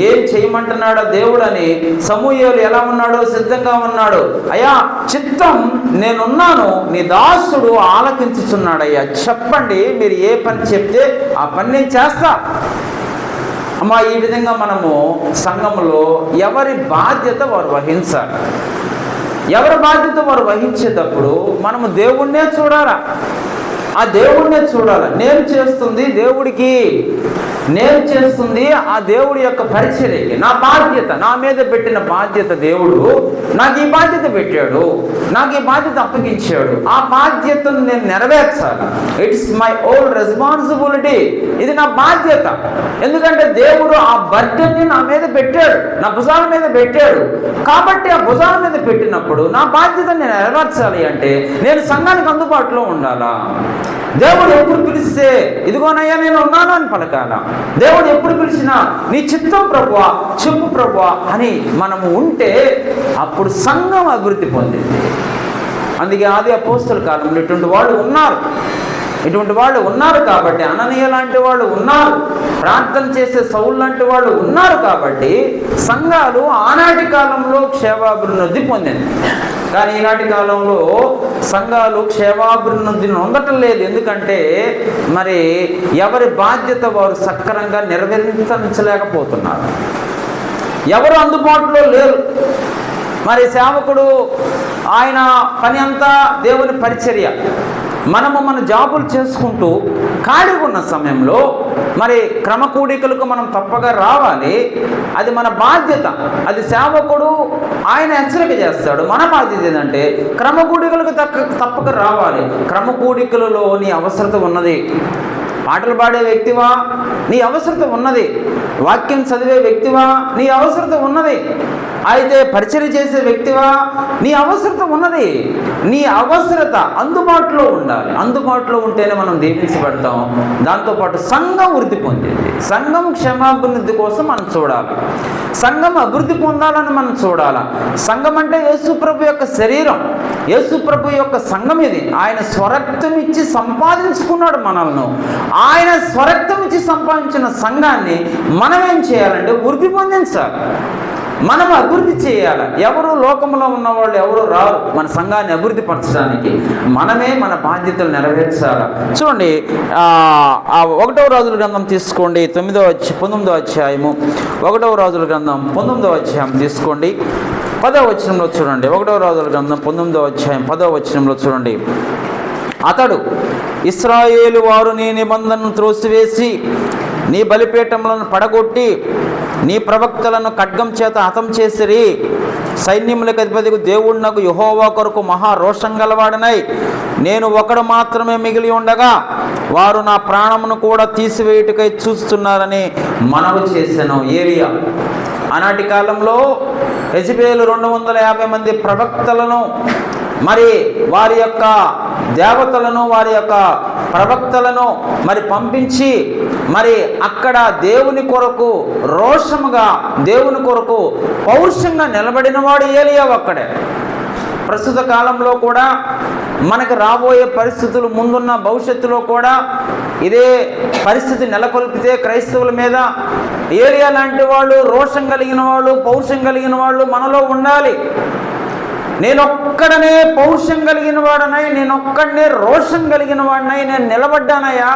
ఏం చేయమంటున్నాడో దేవుడు అని సమూయేలు ఎలా ఉన్నాడో సిద్ధంగా ఉన్నాడు. అయ్యా చిత్తం నేనున్నాను, నీ దాసుడు ఆలకించుచున్నాడు. అయ్యా చెప్పండి, మీరు ఏ పని చెప్తే ఆ పని నేను చేస్తా. అమ్మా, ఈ విధంగా మనము సంఘంలో ఎవరి బాధ్యత వారు వహించాలి. ఎవరి బాధ్యత వారు వహించేటప్పుడు మనము దేవుణ్ణే చూడాలా. ఆ దేవుణ్ణే చూడాలి. నేను చేస్తుంది దేవుడికి, నేను చేస్తుంది ఆ దేవుడి యొక్క పరిచర్యకి. నా బాధ్యత, నా మీద పెట్టిన బాధ్యత దేవుడు నాకు ఈ బాధ్యత పెట్టాడు, నాకు ఈ బాధ్యత అప్పగించాడు. ఆ బాధ్యతను నేను నెరవేర్చాలి. It's my own responsibility. ఇది నా బాధ్యత. ఎందుకంటే దేవుడు ఆ బర్డెన్ని నా మీద పెట్టాడు, నా భుజాల మీద పెట్టాడు. కాబట్టి ఆ భుజాల మీద పెట్టినప్పుడు నా బాధ్యత నేను నెరవేర్చాలి అంటే నేను సంఘానికి అందుబాటులో ఉండాలా. దేవుడు ఎప్పుడు పిలిస్తే ఇదిగోనయ్యా నేను ఉన్నాను అని పలకాల. దేవుడు ఎప్పుడు పిలిచినా నీ చిత్తం ప్రభువా, చెప్పు ప్రభువా అని మనము ఉంటే అప్పుడు సంఘం అభివృద్ధి పొందింది. అందుకే ఆది అపోస్తల కాలంలో ఇటువంటి వాళ్ళు ఉన్నారు కాబట్టి, అననీయ లాంటి వాళ్ళు ఉన్నారు, ప్రార్థన చేసే సౌలు లాంటి వాళ్ళు ఉన్నారు కాబట్టి సంఘాలు ఆనాటి కాలంలో క్షేమాభివృద్ధి పొందింది. కానీ ఈనాటి కాలంలో సంఘాలు క్షేమాభివృద్ధి పొందటం లేదు. ఎందుకంటే మరి ఎవరి బాధ్యత వారు సక్రమంగా నెరవేర్చలేకపోతున్నారు, ఎవరు అందుబాటులో లేరు. మరి సేవకుడు ఆయన పని అంతా దేవుని పరిచర్య. మనము మన జాబులు చేసుకుంటూ ఖాళీగా ఉన్న సమయంలో మరి క్రమకూడికలకు మనం తప్పగా రావాలి. అది మన బాధ్యత. అది సేవకుడు ఆయన హెచ్చరిక చేస్తాడు. మన బాధ్యత ఏంటంటే క్రమకూడికలకు తప్పక రావాలి. క్రమకూడికలలో నీ అవసరత ఉన్నది. పాటలు పాడే వ్యక్తివా, నీ అవసరత ఉన్నది. వాక్యం చదివే వ్యక్తివా, నీ అవసరత ఉన్నది. అయితే పరిచర్య చేసే వ్యక్తివా, నీ అవసరత ఉన్నది. నీ అవసరత అందుబాటులో ఉండాలి. అందుబాటులో ఉంటేనే మనం దీవించబడతాం. దాంతోపాటు సంఘం వృద్ధి పొందింది. సంఘం క్షేమాభివృద్ధి కోసం మనం చూడాలి. సంఘం అభివృద్ధి పొందాలని మనం చూడాలి. సంఘం అంటే యేసుప్రభు యొక్క శరీరం, యేసుప్రభు యొక్క సంఘం ఇది. ఆయన స్వరక్తం ఇచ్చి సంపాదించుకున్నాడు మనల్ని. ఆయన స్వరక్తం ఇచ్చి సంపాదించిన సంఘాన్ని మనం ఏం చేయాలంటే వృద్ధి పొందించాలి, మనం అభివృద్ధి చేయాలి. ఎవరు లోకంలో ఉన్నవాళ్ళు ఎవరు రారు మన సంఘాన్ని అభివృద్ధి పరచడానికి. మనమే మన బాధ్యతలు నెరవేర్చాలి. చూడండి, 1వ రాజుల గ్రంథం తీసుకోండి, 19వ అధ్యాయము. 1వ రాజుల గ్రంథం 19వ అధ్యాయం తీసుకోండి. 10వ వచనంలో చూడండి, 1వ రాజుల గ్రంథం 19వ అధ్యాయం 10వ వచనంలో చూడండి. అతడు ఇశ్రాయేలు వారు నీ నిబంధనను త్రోసివేసి నీ బలిపీఠములను పడగొట్టి నీ ప్రవక్తలను ఖడ్గం చేత హతం చేసిరి. సైన్యములకు అధిపతికి దేవుడునకు యెహోవా కొరకు మహారోషం గలవాడనై నేను ఒకడు మాత్రమే మిగిలి ఉండగా వారు నా ప్రాణమును కూడా తీసివేయుటకై చూస్తున్నారని మనవి చేశాను. ఏలియా ఆనాటి కాలంలో యెజబెలు 250 మంది ప్రవక్తలను, మరి వారి యొక్క దేవతలను, వారి యొక్క ప్రవక్తలను మరి పంపించి మరి అక్కడ దేవుని కొరకు రోషముగా, దేవుని కొరకు పౌరుషంగా నిలబడిన వాడు ఏలియా ఒక్కడే. ప్రస్తుత కాలంలో కూడా మనకు రాబోయే పరిస్థితులు, ముందున్న భవిష్యత్తులో కూడా ఇదే పరిస్థితి నెలకొల్పితే క్రైస్తవుల మీద ఏలియా లాంటి వాళ్ళు, రోషం కలిగిన వాళ్ళు, పౌరుషం కలిగిన వాళ్ళు మనలో ఉండాలి. నేనొక్కడనే పౌరుషం కలిగిన వాడనై, నేనొక్కడనే రోషం కలిగిన వాడినై నేను నిలబడ్డానయ్యా.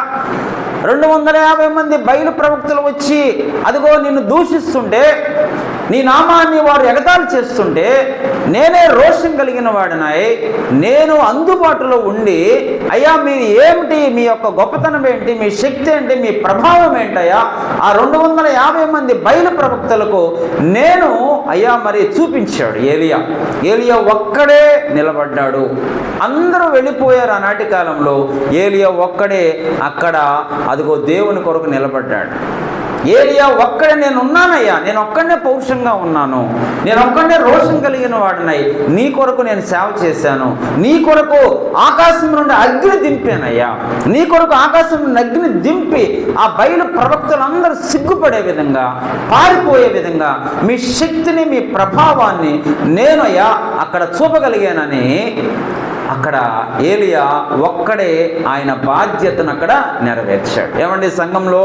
250 మంది బయలు ప్రవక్తలు వచ్చి అదిగో నిన్ను దూషిస్తుంటే, నీ నామాన్ని వారు ఎగతాళి చేస్తుంటే నేనే రోషం కలిగిన వాడినాయి. నేను అందుబాటులో ఉండి, అయ్యా మీరు ఏమిటి, మీ యొక్క గొప్పతనం ఏంటి, మీ శక్తి ఏంటి, మీ ప్రభావం ఏంటయ్యా, ఆ 250 మంది బయలు ప్రవక్తలకు నేను అయ్యా మరి చూపించాడు ఏలియా. ఏలియా ఒక్కడే నిలబడ్డాడు. అందరూ వెళ్ళిపోయారు ఆనాటి కాలంలో. ఏలియా ఒక్కడే అక్కడ అదిగో దేవుని కొరకు నిలబడ్డాడు. ఏలియా ఒక్కడే నేను ఉన్నానయ్యా, నేను ఒక్కడనే పౌరుషంగా ఉన్నాను, నేను ఒక్కడనే రోషం కలిగిన వాడినై నీ కొరకు నేను సేవ చేశాను, నీ కొరకు ఆకాశం నుండి అగ్ని దింపానయ్యా, నీ కొరకు ఆకాశం నుండి అగ్ని దింపి ఆ బయలు ప్రవక్తలందరూ సిగ్గుపడే విధంగా, పారిపోయే విధంగా మీ శక్తిని, మీ ప్రభావాన్ని నేను అయ్యా అక్కడ చూపగలిగానని అక్కడ ఏలియా ఒక్కడే ఆయన బాధ్యతను అక్కడ నెరవేర్చాడు. ఏమండి, సంఘంలో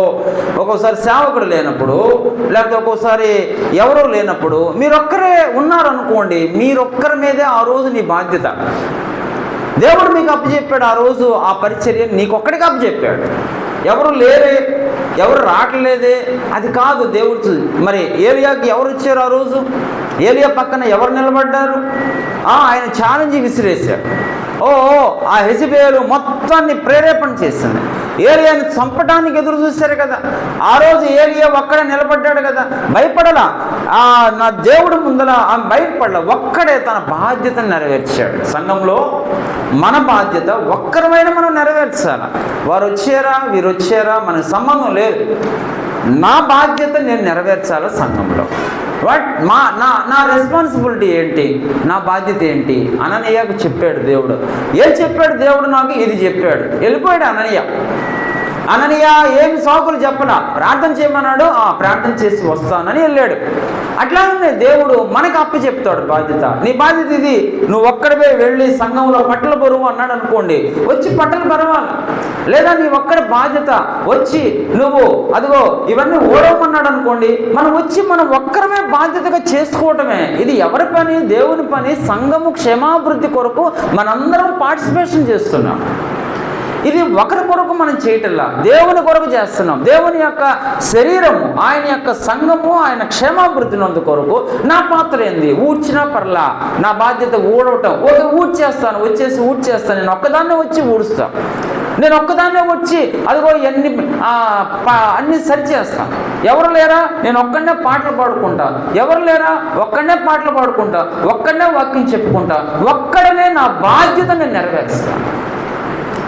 ఒక్కోసారి సేవకుడు లేనప్పుడు, లేకపోతే ఒక్కోసారి ఎవరూ లేనప్పుడు మీరొక్కరే ఉన్నారనుకోండి, మీరొక్కరి మీదే ఆ రోజు నీ బాధ్యత. దేవుడు మీకు అప్పచెప్పాడు ఆ రోజు ఆ పరిచర్య నీకొక్కడికి అప్పచెప్పాడు. ఎవరు లేరే, ఎవరు రావట్లేదే, అది కాదు దేవుడు. మరి ఏలియాకి ఎవరు వచ్చారు ఆ రోజు? ఏలియా పక్కన ఎవరు నిలబడ్డారు? ఆయన ఛాలెంజ్ విసిరేశారు. ఆ యెజబెలు మొత్తాన్ని ప్రేరేపణ చేసింది. ఏలియాని చంపడానికి ఎదురు చూశారు కదా. ఆ రోజు ఏలియా ఒక్కడే నిలబడ్డాడు కదా, భయపడలా. నా దేవుడు ముందర ఆమె భయపడలా, ఒక్కడే తన బాధ్యతను నెరవేర్చాడు. సంఘంలో మన బాధ్యత ఒక్కరమైనా మనం నెరవేర్చాలి. వారు వచ్చారా, వీరు వచ్చారా మనకు సంబంధం లేదు. నా బాధ్యత నేను నెరవేర్చాలి సంఘంలో. నా రెస్పాన్సిబిలిటీ ఏంటి, నా బాధ్యత ఏంటి? అననీయకు చెప్పాడు దేవుడు. ఏం చెప్పాడు దేవుడు? నాకు ఇది చెప్పాడు. వెళ్ళిపోయాడు అననీయ ఏమి సాకులు చెప్పలా, ప్రార్థన చేయమన్నాడు, ప్రార్థన చేసి వస్తానని వెళ్ళాడు. అట్లానే దేవుడు మనకు అప్పచెప్తాడు బాధ్యత. నీ బాధ్యత ఇది, నువ్వు ఒక్కడిపై వెళ్ళి సంఘంలో పట్టల బరువు అన్నాడు అనుకోండి, వచ్చి పట్టలు బరవాలి. లేదా నీ ఒక్కడి బాధ్యత వచ్చి నువ్వు అదిగో ఇవన్నీ ఓడవమన్నాడు అనుకోండి, మనం వచ్చి మనం ఒక్కరమే బాధ్యతగా చేసుకోవటమే. ఇది ఎవరి పని? దేవుని పని. సంఘము క్షేమాభివృద్ధి కొరకు మనందరం పార్టిసిపేషన్ చేస్తున్నాం. ఇది ఒకరి కొరకు మనం చేయటంలా, దేవుని కొరకు చేస్తున్నాం. దేవుని యొక్క శరీరము, ఆయన యొక్క సంఘము, ఆయన క్షేమాభివృద్ధి నందు కొరకు నా పాత్ర ఏంది? ఊడ్చినా పర్లా, నా బాధ్యత ఊడవటం. ఓకే, ఊడ్చేస్తాను, వచ్చేసి ఊడ్చేస్తాను. నేను ఒక్కదాన్నే వచ్చి ఊడుస్తాను, నేను ఒక్కదాన్నే వచ్చి అదిగో అన్ని సరిచేస్తాను. ఎవరు లేరా? నేను ఒక్కడనే పాటలు పాడుకుంటా. ఎవరు లేరా? ఒక్కడనే పాటలు పాడుకుంటా, ఒక్కడనే వాక్యం చెప్పుకుంటా, ఒక్కడనే నా బాధ్యత నేను నెరవేరుస్తాను.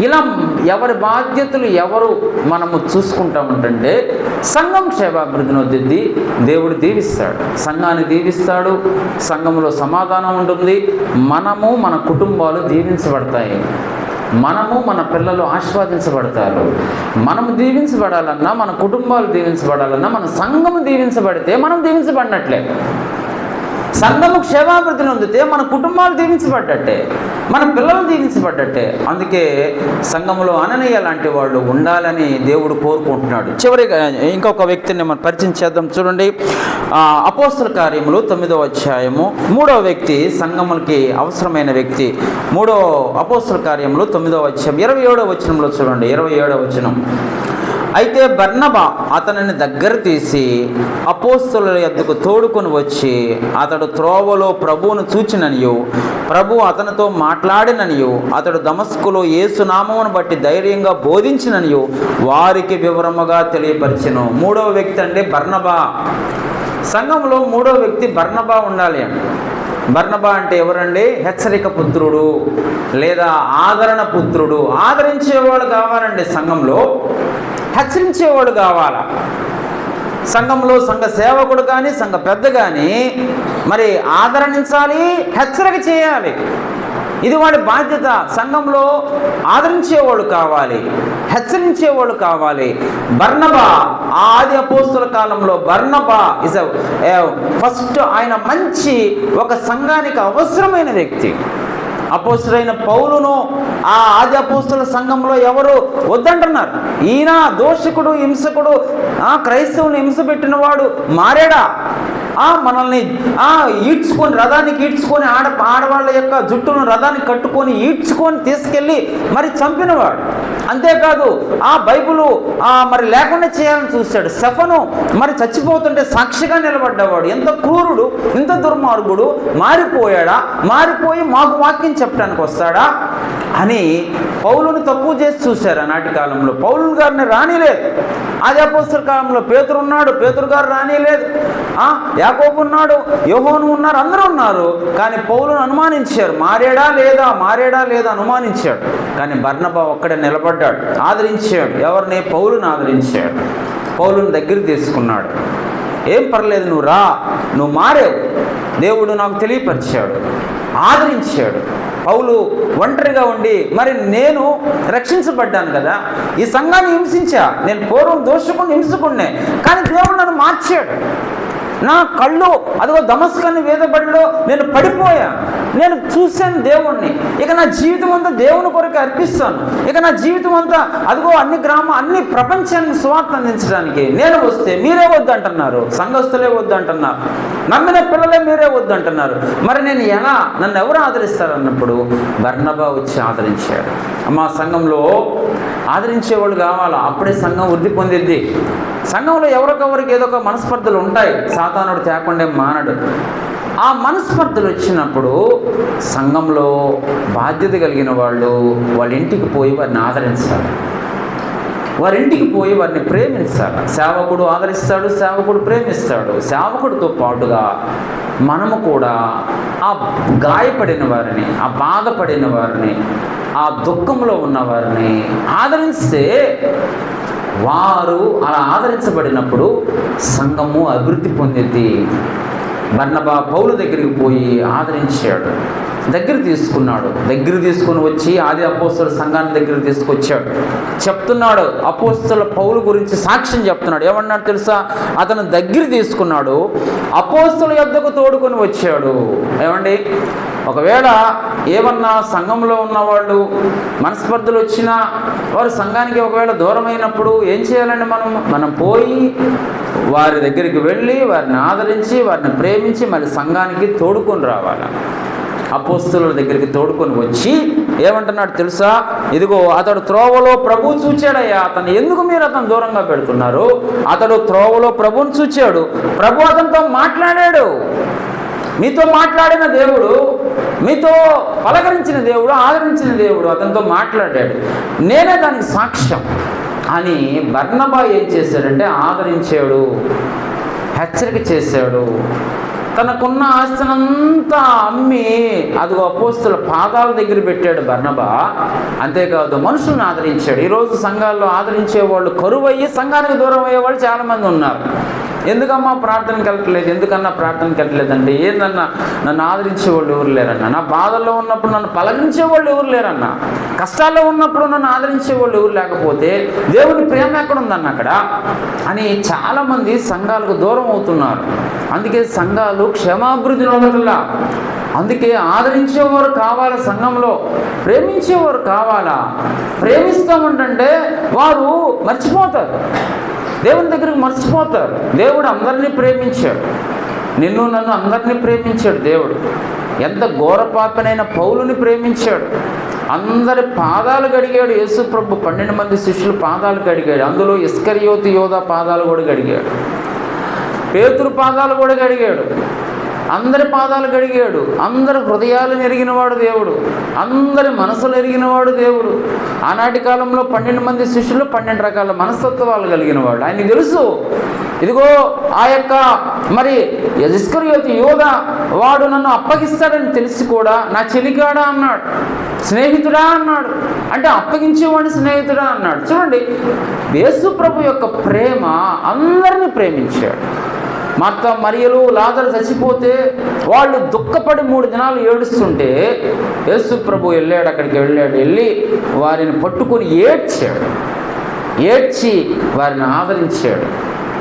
ఇలా ఎవరి బాధ్యతలు ఎవరు మనము చూసుకుంటామంటే సంఘం క్షేమాభివృద్ధిని వద్ది దేవుడు దీవిస్తాడు, సంఘాన్ని దీవిస్తాడు, సంఘంలో సమాధానం ఉంటుంది, మనము మన కుటుంబాలు దీవించబడతాయి, మనము మన పిల్లలు ఆశీర్వదించబడతారు. మనము దీవించబడాలన్నా, మన కుటుంబాలు దీవించబడాలన్నా, మన సంఘము దీవించబడితే మనం దీవించబడినట్లే. సంఘము క్షేమాభివృద్ధిని పొందితే మన కుటుంబాలు దీవించబడ్డట్టే, మన పిల్లలు దీవించబడ్డట్టే. అందుకే సంఘంలో అననీయ లాంటి వాళ్ళు ఉండాలని దేవుడు కోరుకుంటున్నాడు. చివరిగా ఇంకొక వ్యక్తిని మనం పరిచయం చేద్దాం. చూడండి, అపోస్తల కార్యములు 9వ అధ్యాయము 3వ వ్యక్తి, సంఘములకి అవసరమైన వ్యక్తి. అపోస్తల కార్యములు 9వ అధ్యాయం 27వ వచనంలో చూడండి, 27వ వచనం. అయితే బర్నబా అతనిని దగ్గర తీసి అపోస్తలుల యొద్దకు తోడుకొని వచ్చి అతడు త్రోవలో ప్రభువును చూచిననియు ప్రభు అతనితో మాట్లాడిననియు అతడు దమస్కులో యేసునామమును బట్టి ధైర్యంగా బోధించిననియు వారికి వివరముగా తెలియపరిచెను. మూడవ వ్యక్తి అంటే బర్నబా. సంఘంలో మూడవ వ్యక్తి బర్నబా ఉండాలి. బర్నబా అంటే ఎవరండి? హెచ్చరిక పుత్రుడు లేదా ఆదరణ పుత్రుడు. ఆదరించేవాడు కావాలండి సంఘంలో, హెచ్చరించేవాడు కావాలా. సంఘంలో సంఘ సేవకుడు కానీ సంఘ పెద్ద కానీ మరి ఆదరించాలి, హెచ్చరిక చేయాలి. ఇది వాడి బాధ్యత. సంఘంలో ఆదరించేవాడు కావాలి, హెచ్చరించేవాడు కావాలి. బర్నబా ఆది అపోస్తుల కాలంలో బర్నబా ఇస్ ఫస్ట్. ఆయన మంచి ఒక సంఘానికి అవసరమైన వ్యక్తి. అపోస్తులైన పౌలును ఆ ఆది అపోస్తుల సంఘంలో ఎవరు వద్దంటున్నారు? ఈయన దోషకుడు, హింసకుడు, క్రైస్తవుని హింస పెట్టిన వాడు మారాడా? మనల్ని ఈడ్చుకొని రథానికి ఈడ్చుకొని ఆడవాళ్ళ యొక్క జుట్టును రథానికి కట్టుకొని ఈడ్చుకొని తీసుకెళ్ళి మరి చంపినవాడు. అంతేకాదు బైబిలు మరి లేకుండా చేయాలని చూశాడు. స్టెఫను మరి చచ్చిపోతుంటే సాక్షిగా నిలబడ్డవాడు. ఎంత క్రూరుడు, ఎంత దుర్మార్గుడు! మారిపోయాడా? మారిపోయి మాకు వాక్యం చెప్పడానికి వస్తాడా అని పౌలుని తక్కువ చేసి చూశారు. ఆనాటి కాలంలో పౌలు గారిని రానిలేదు. ఆది అపోస్తల కాలంలో పేతురు ఉన్నాడు, పేతురు గారు రానిలేదు. యాకోబు ఉన్నాడు, యోహోను ఉన్నారు, అందరూ ఉన్నారు. కానీ పౌలును అనుమానించారు. మారేడా లేదా అనుమానించాడు. కానీ బర్నబా ఒక్కడే నిలబడ్డాడు, ఆదరించాడు. ఎవరిని? పౌలుని ఆదరించాడు. పౌలుని దగ్గర తీసుకున్నాడు. ఏం పర్లేదు, నువ్వు రా, నువ్వు మారేవు, దేవుడు నాకు తెలియపరిచాడు, ఆదరించాడు. పౌలు ఒంటరిగా ఉండి మరి నేను రక్షించబడ్డాను కదా, ఈ సంఘాన్ని హింసించా, నేను పూర్వం దోషకుని హింసకుడినే, కానీ దేవుడు నన్ను మార్చాడు. నా కళ్ళు అదిగో దమస్కని వేదబడిలో నేను పడిపోయా, నేను చూశాను దేవుణ్ణి. ఇక నా జీవితం అంతా దేవుని కొరకు అర్పిస్తాను. ఇక నా జీవితం అంతా అదిగో అన్ని ప్రపంచానికి సువార్త అందించడానికి నేను వస్తే మీరే వద్దంటున్నారు, సంఘస్థులే వద్దంటున్నారు, నమ్మిన పిల్లలే మీరే వద్దంటున్నారు. మరి నేను ఎలా, నన్ను ఎవరు ఆదరిస్తారు అన్నప్పుడు బర్నబా వచ్చి ఆదరించాడు. మా సంఘంలో ఆదరించేవాళ్ళు కావాలా, అప్పుడే సంఘం వృద్ధి పొందిద్ది. సంఘంలో ఎవరికొవరికి ఏదో ఒక మనస్పర్ధలు ఉంటాయి, సాతానుడు తేకుండా మానడు. ఆ మనస్పర్ధలు వచ్చినప్పుడు సంఘంలో బాధ్యత కలిగిన వాళ్ళు వాళ్ళ ఇంటికి పోయి వారిని ఆదరించాలి, వారింటికి పోయి వారిని ప్రేమించాలి. సేవకుడు ఆదరిస్తాడు, సేవకుడు ప్రేమిస్తాడు. సేవకుడితో పాటుగా మనము కూడా ఆ గాయపడిన వారిని, ఆ బాధపడిన వారిని, ఆ దుఃఖంలో ఉన్న వారిని ఆదరిస్తే వారు అలా ఆదరించబడినప్పుడు సంఘము అభివృద్ధి పొందింది. బర్నబా పౌలు దగ్గరికి పోయి ఆదరించాడు, దగ్గర తీసుకున్నాడు. దగ్గర తీసుకొని వచ్చి ఆది అపోస్తల సంఘాన్ని దగ్గర తీసుకొచ్చాడు. చెప్తున్నాడు, అపోస్తల పౌలు గురించి సాక్ష్యం చెప్తున్నాడు. ఏమన్నాడు తెలుసా? అతను దగ్గర తీసుకున్నాడు, అపోస్తల యొద్దకు తోడుకొని వచ్చాడు. ఏమండి, ఒకవేళ ఏమన్నా సంఘంలో ఉన్నవాళ్ళు మనస్పర్ధలు వచ్చినా వారు సంఘానికి ఒకవేళ దూరం అయినప్పుడు ఏం చేయాలండి? మనం పోయి వారి దగ్గరికి వెళ్ళి వారిని ఆదరించి వారిని ప్రేమించి మళ్ళీ సంఘానికి తోడుకొని రావాలి. అపోస్తలుల దగ్గరికి తోడుకొని వచ్చి ఏమంటున్నాడు తెలుసా? ఇదిగో అతడు త్రోవలో ప్రభువు చూచాడయ్యా, అతను ఎందుకు మీరు అతను దూరంగా పెడుతున్నారు? అతడు త్రోవలో ప్రభువుని చూచాడు, ప్రభు అతనితో మాట్లాడాడు. మీతో మాట్లాడిన దేవుడు, మీతో పలకరించిన దేవుడు, ఆదరించిన దేవుడు అతనితో మాట్లాడాడు, నేనే దానికి సాక్ష్యం అని బర్నబా ఏం చేశాడంటే ఆదరించాడు, హెచ్చరిక చేశాడు. తనకున్న ఆస్తినంతా అమ్మి అదిగో అపోస్తల పాదాల దగ్గర పెట్టాడు బర్నబా. అంతేకాదు మనుషులను ఆదరించాడు. ఈరోజు సంఘాల్లో ఆదరించేవాళ్ళు కరువయ్యి సంఘానికి దూరం అయ్యేవాళ్ళు చాలామంది ఉన్నారు. ఎందుకమ్మా ప్రార్థనకి వెళ్ళట్లేదు, ఎందుకన్నా ప్రార్థనకి వెళ్ళట్లేదంటే, ఏందన్నా నన్ను ఆదరించేవాళ్ళు ఎవరు లేరన్నా, నా బాధల్లో ఉన్నప్పుడు నన్ను పలకరించేవాళ్ళు ఎవరు లేరన్నా, కష్టాల్లో ఉన్నప్పుడు నన్ను ఆదరించేవాళ్ళు ఎవరు లేకపోతే దేవుని ప్రేమ ఎక్కడుందన్న అక్కడ అని చాలామంది సంఘాలకు దూరం అవుతున్నారు. అందుకే సంఘాలు క్షేమాభివృద్ధి నొందట్లా. అందుకే ఆదరించేవారు కావాలా, సంఘంలో ప్రేమించేవారు కావాలా. ప్రేమిస్తామంటే వారు మర్చిపోతారు, దేవుని దగ్గరికి మర్చిపోతారు. దేవుడు అందరినీ ప్రేమించాడు, నిన్ను నన్ను అందరినీ ప్రేమించాడు. దేవుడు ఎంత ఘోర పాపనైన పౌలుని ప్రేమించాడు. అందరి పాదాలు కడిగాడు యేసు ప్రభు. 12 మంది శిష్యులు పాదాలు కడిగాడు. అందులో ఇస్కరియోతు యోధా పాదాలు కూడా కడిగాడు. పేతురు పాదాలు కూడా కడిగాడు. అందరి పాదాలు కడిగాడు. అందరి హృదయాలను ఎరిగినవాడు దేవుడు. అందరి మనసులు ఎరిగినవాడు దేవుడు. ఆనాటి కాలంలో 12 మంది శిష్యులు 12 రకాల మనస్తత్వాలు కలిగినవాడు. ఆయనకి తెలుసు, ఇదిగో ఆ యొక్క మరి ఇస్కరియోతు యోధా వాడు నన్ను అప్పగిస్తాడని తెలిసి కూడా నా చెలికాడా అన్నాడు, స్నేహితుడా అన్నాడు. అంటే అప్పగించేవాడిని స్నేహితుడా అన్నాడు. చూడండి, యేసు ప్రభు యొక్క ప్రేమ అందరినీ ప్రేమించాడు. మార్తా మరియలు లాజరు చచ్చిపోతే వాళ్ళు దుఃఖపడి 3 దినాలు ఏడుస్తుంటే యేసు ప్రభు వెళ్ళాడు. అక్కడికి వెళ్ళి వారిని పట్టుకొని ఏడ్చి వారిని ఆదరించాడు.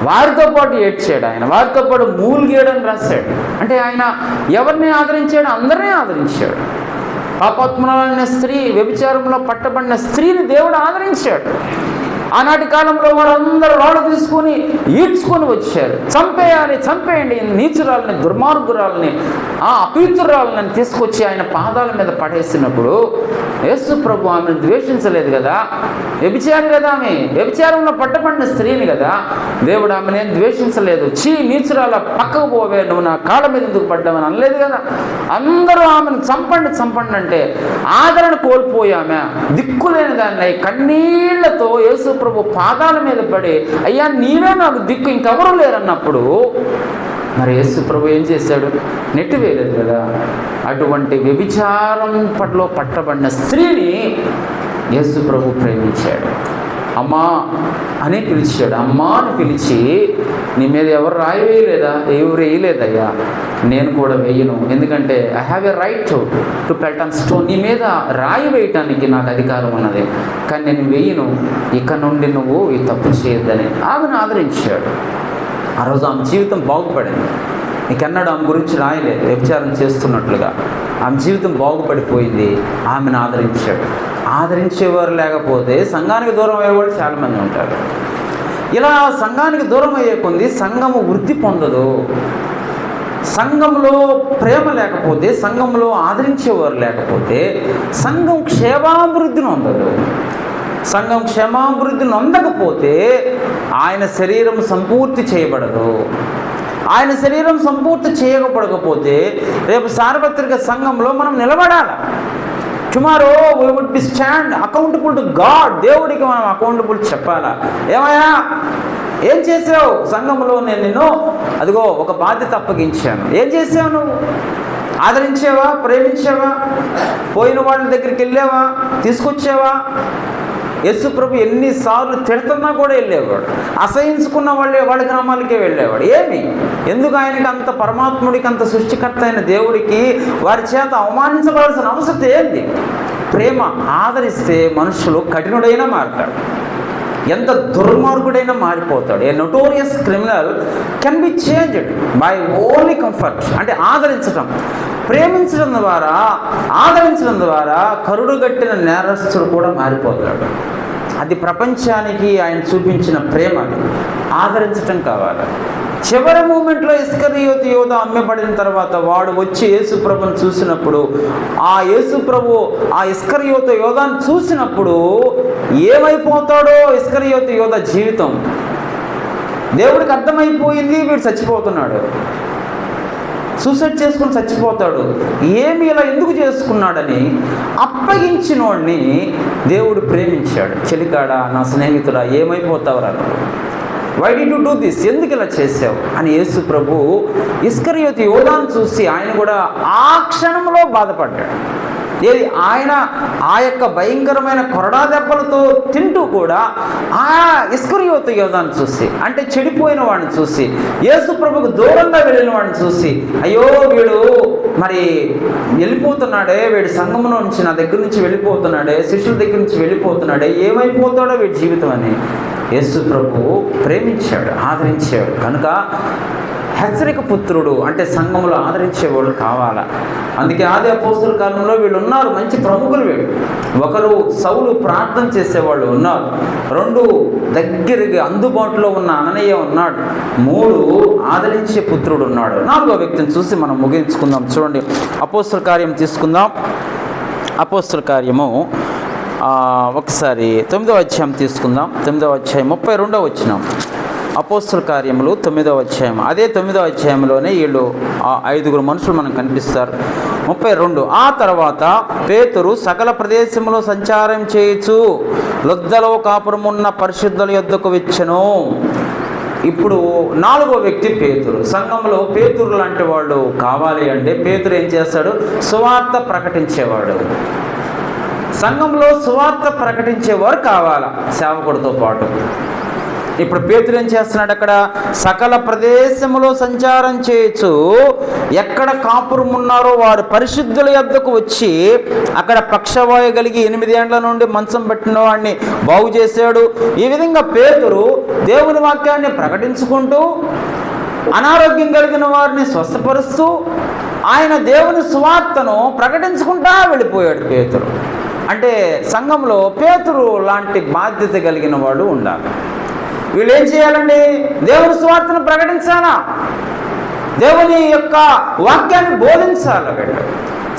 వారితో పాటు ఏడ్చాడు ఆయన. వారితో పాటు మూలిగేయడని రాశాడు. అంటే ఆయన ఎవరిని ఆదరించాడు? అందరినీ ఆదరించాడు. పాపాత్మురాలైన స్త్రీ, వ్యభిచారంలో పట్టబడిన స్త్రీని దేవుడు ఆదరించాడు. ఆనాటి కాలంలో వారందరూ రాళ్ళు తీసుకొని ఈడ్చుకొని వచ్చారు. చంపేయండి నీచురాలని, దుర్మార్గురాలని, అపవిత్రురాలని తీసుకొచ్చి ఆయన పాదాల మీద పడేసినప్పుడు యేసు ప్రభు ఆమెను ద్వేషించలేదు కదా. వ్యభిచారి కదా ఆమె, వ్యభిచారంలో పట్టబడిన స్త్రీని కదా. దేవుడు ఆమెను ఏం ద్వేషించలేదు. నీచురాల పక్కకు పోవే, నువ్వు నా కాళ్ళ మీద ఎందుకు పడ్డామని అనలేదు కదా. అందరూ ఆమెను చంపండి అంటే ఆదరణ కోల్పోయి ఆమె దిక్కులేని దాన్ని కన్నీళ్లతో యేసు ప్రభు పాదాల మీద పడి, అయ్యా నీవే నాకు దిక్కు, ఇంకెవరు లేరన్నప్పుడు మరి యేసు ప్రభు ఏం చేశాడు? నెట్టివేయలేదు కదా. అటువంటి వ్యభిచారం పట్ల పట్టబడిన స్త్రీని యేసు ప్రభు ప్రేమించాడు. అమ్మా అని పిలిచాడు. అమ్మా అని పిలిచి, నీ మీద ఎవరు రాయి వేయలేదా? ఎవరు వేయలేదయ్యా, నేను కూడా వేయను. ఎందుకంటే I have a right to pelt on stone. నీ మీద రాయి వేయటానికి నాకు అధికారం ఉన్నది, కానీ నేను వేయను. ఇక నుండి నువ్వు ఈ తప్పు చేయొద్దని ఆమెను ఆదరించాడు. ఆ రోజు ఆమె జీవితం బాగుపడింది. నీకెన్నడూ ఆమె గురించి రాయలేదు వ్యభిచారం చేస్తున్నట్లుగా. ఆమె జీవితం బాగుపడిపోయింది. ఆమెను ఆదరించాడు. ఆదరించేవారు లేకపోతే సంఘానికి దూరం అయ్యేవాళ్ళు చాలామంది ఉంటారు. ఇలా సంఘానికి దూరం అయ్యే కొంది సంఘము వృద్ధి పొందదు. సంఘంలో ప్రేమ లేకపోతే, సంఘంలో ఆదరించేవారు లేకపోతే సంఘం క్షేమాభివృద్ధిని పొందదు. సంఘం క్షేమాభివృద్ధిని పొందకపోతే ఆయన శరీరం సంపూర్తి చేయబడదు. ఆయన శరీరం సంపూర్తి చేయకపోతే రేపు సార్వత్రిక సంఘంలో మనం నిలబడాలి. Tomorrow we would be stand accountable to God. దేవుడికి మనం అకౌంటబుల్ చెప్పాలా? ఏమయ్యా ఏం చేసావు సంఘంలో? నేను నిన్ను అదిగో ఒక బాధ్యత అప్పగించాను. ఏం చేసావు? నువ్వు ఆదరించావా? ప్రేమించావా? పోయిన వాళ్ళ దగ్గరికి వెళ్ళావా? తీసుకొచ్చావా? యేసు ప్రభు ఎన్నిసార్లు తిడుతున్నా కూడా వెళ్ళేవాడు. అసహించుకున్న వాళ్ళ గ్రామాలకే వెళ్ళేవాడు. ఎందుకు? ఆయనకి అంత పరమాత్ముడికి, అంత సృష్టికర్త అయిన దేవుడికి వారి చేత అవమానించబడాల్సిన అవసరం ఏంది? ప్రేమ. ఆదరిస్తే మనుషులు కఠినుడైనా మారుతాడు, ఎంత దుర్మార్గుడైనా మారిపోతాడు. A notorious criminal can be changed by only comfort. అంటే ఆదరించడం, ప్రేమించడం ద్వారా, ఆదరించడం ద్వారా కరుడుగట్టిన నేరస్తుడు కూడా మారిపోతాడు. అది ప్రపంచానికి ఆయన చూపించిన ప్రేమ. ఆదరించటం కావాలి. చివరి మూమెంట్లో ఇస్కరియోతు యోధా అమ్మబడిన తర్వాత వాడు వచ్చి యేసు ప్రభుని చూసినప్పుడు, ఆ యేసు ప్రభు ఆ ఇస్కరియోతు యోధాను చూసినప్పుడు ఏమైపోతాడో ఇస్కరియోతు యోధా జీవితం దేవుడికి అర్థమైపోయింది. వీడు చచ్చిపోతున్నాడు, సూసైడ్ చేసుకుని చచ్చిపోతాడు. ఏమి ఇలా ఎందుకు చేసుకున్నాడని అప్పగించిన వాడిని దేవుడు ప్రేమించాడు. చెలికాడా, నా స్నేహితుడా, ఏమైపోతావురా, why did you do this? ఎందుకు ఇలా చేసావు అని యేసు ప్రభు ఇస్కరియోతు యోధాను చూసి ఆయన కూడా ఆ క్షణంలో బాధపడ్డాడు. ఆయన ఆ యొక్క భయంకరమైన కొరడా దెబ్బలతో తింటూ కూడా ఆ ఇస్కరియోతు యోధాను చూసి, అంటే చెడిపోయిన వాడిని చూసి, యేసు ప్రభుకు దూరంగా వెళ్ళిన వాడిని చూసి, అయ్యో వీడు మరి వెళ్ళిపోతున్నాడే, వీడి సంఘంలో నుంచి నా దగ్గర నుంచి వెళ్ళిపోతున్నాడే, శిష్యుల దగ్గర నుంచి వెళ్ళిపోతున్నాడే, ఏమైపోతాడో వీడి జీవితం అని యేసు ప్రభు ప్రేమించాడు, ఆదరించాడు. కనుక హెచ్చరిక పుత్రుడు అంటే సంఘంలో ఆదరించేవాళ్ళు కావాలా. అందుకే ఆది అపోస్తలుల కాలంలో వీళ్ళు ఉన్నారు, మంచి ప్రముఖులు వీళ్ళు. ఒకరు సౌలు ప్రార్థన చేసేవాళ్ళు ఉన్నారు, 2 దగ్గరగా అందుబాటులో ఉన్న అననీయ ఉన్నాడు, 3 ఆదరించే పుత్రుడు ఉన్నాడు. 4వ వ్యక్తిని చూసి మనం ముగించుకుందాం. చూడండి, అపోస్తలుల కార్యం తీసుకుందాం. అపోస్తుల కార్యము ఒకసారి 9వ అధ్యాయం తీసుకుందాం. 9వ అధ్యాయం 32వ వచనం. అపోస్తుల కార్యములు 9వ అధ్యాయం. అదే 9వ అధ్యాయంలోనే వీళ్ళు 5 మనుషులు మనకు కనిపిస్తారు. 32. ఆ తర్వాత పేతురు సకల ప్రదేశంలో సంచారం చేయొచ్చు లొద్దలో కాపురమున్న పరిశుద్ధుల యొద్దకు వచ్చెను. ఇప్పుడు 4వ వ్యక్తి పేతురు. సంఘంలో పేతురు లాంటి వాళ్ళు కావాలి అంటే పేతురు ఏం చేస్తాడు? సువార్త ప్రకటించేవాడు. సంఘంలో సువార్త ప్రకటించేవారు కావాలా సేవకుడితో పాటు. ఇప్పుడు పేతురు ఏం చేస్తున్నాడు? అక్కడ సకల ప్రదేశములో సంచారం చేయొచ్చు, ఎక్కడ కాపురం ఉన్నారో వారు పరిశుద్ధుల యొద్దకు వచ్చి అక్కడ పక్షవాయు కలిగి 8 ఏండ్ల నుండి మంచం పట్టిన వాడిని బాగు చేశాడు. ఈ విధంగా పేతురు దేవుని వాక్యాన్ని ప్రకటించుకుంటూ అనారోగ్యం కలిగిన వారిని స్వస్థపరుస్తూ ఆయన దేవుని సువార్తను ప్రకటించుకుంటా వెళ్ళిపోయాడు పేతురు. అంటే సంఘంలో పేతురు లాంటి బాధ్యత కలిగిన వాడు ఉండాలి. వీళ్ళు ఏం చేయాలండి? దేవుని సువార్తను ప్రకటించాలా, దేవుని యొక్క వాక్యాన్ని బోధించాలి. వీళ్ళు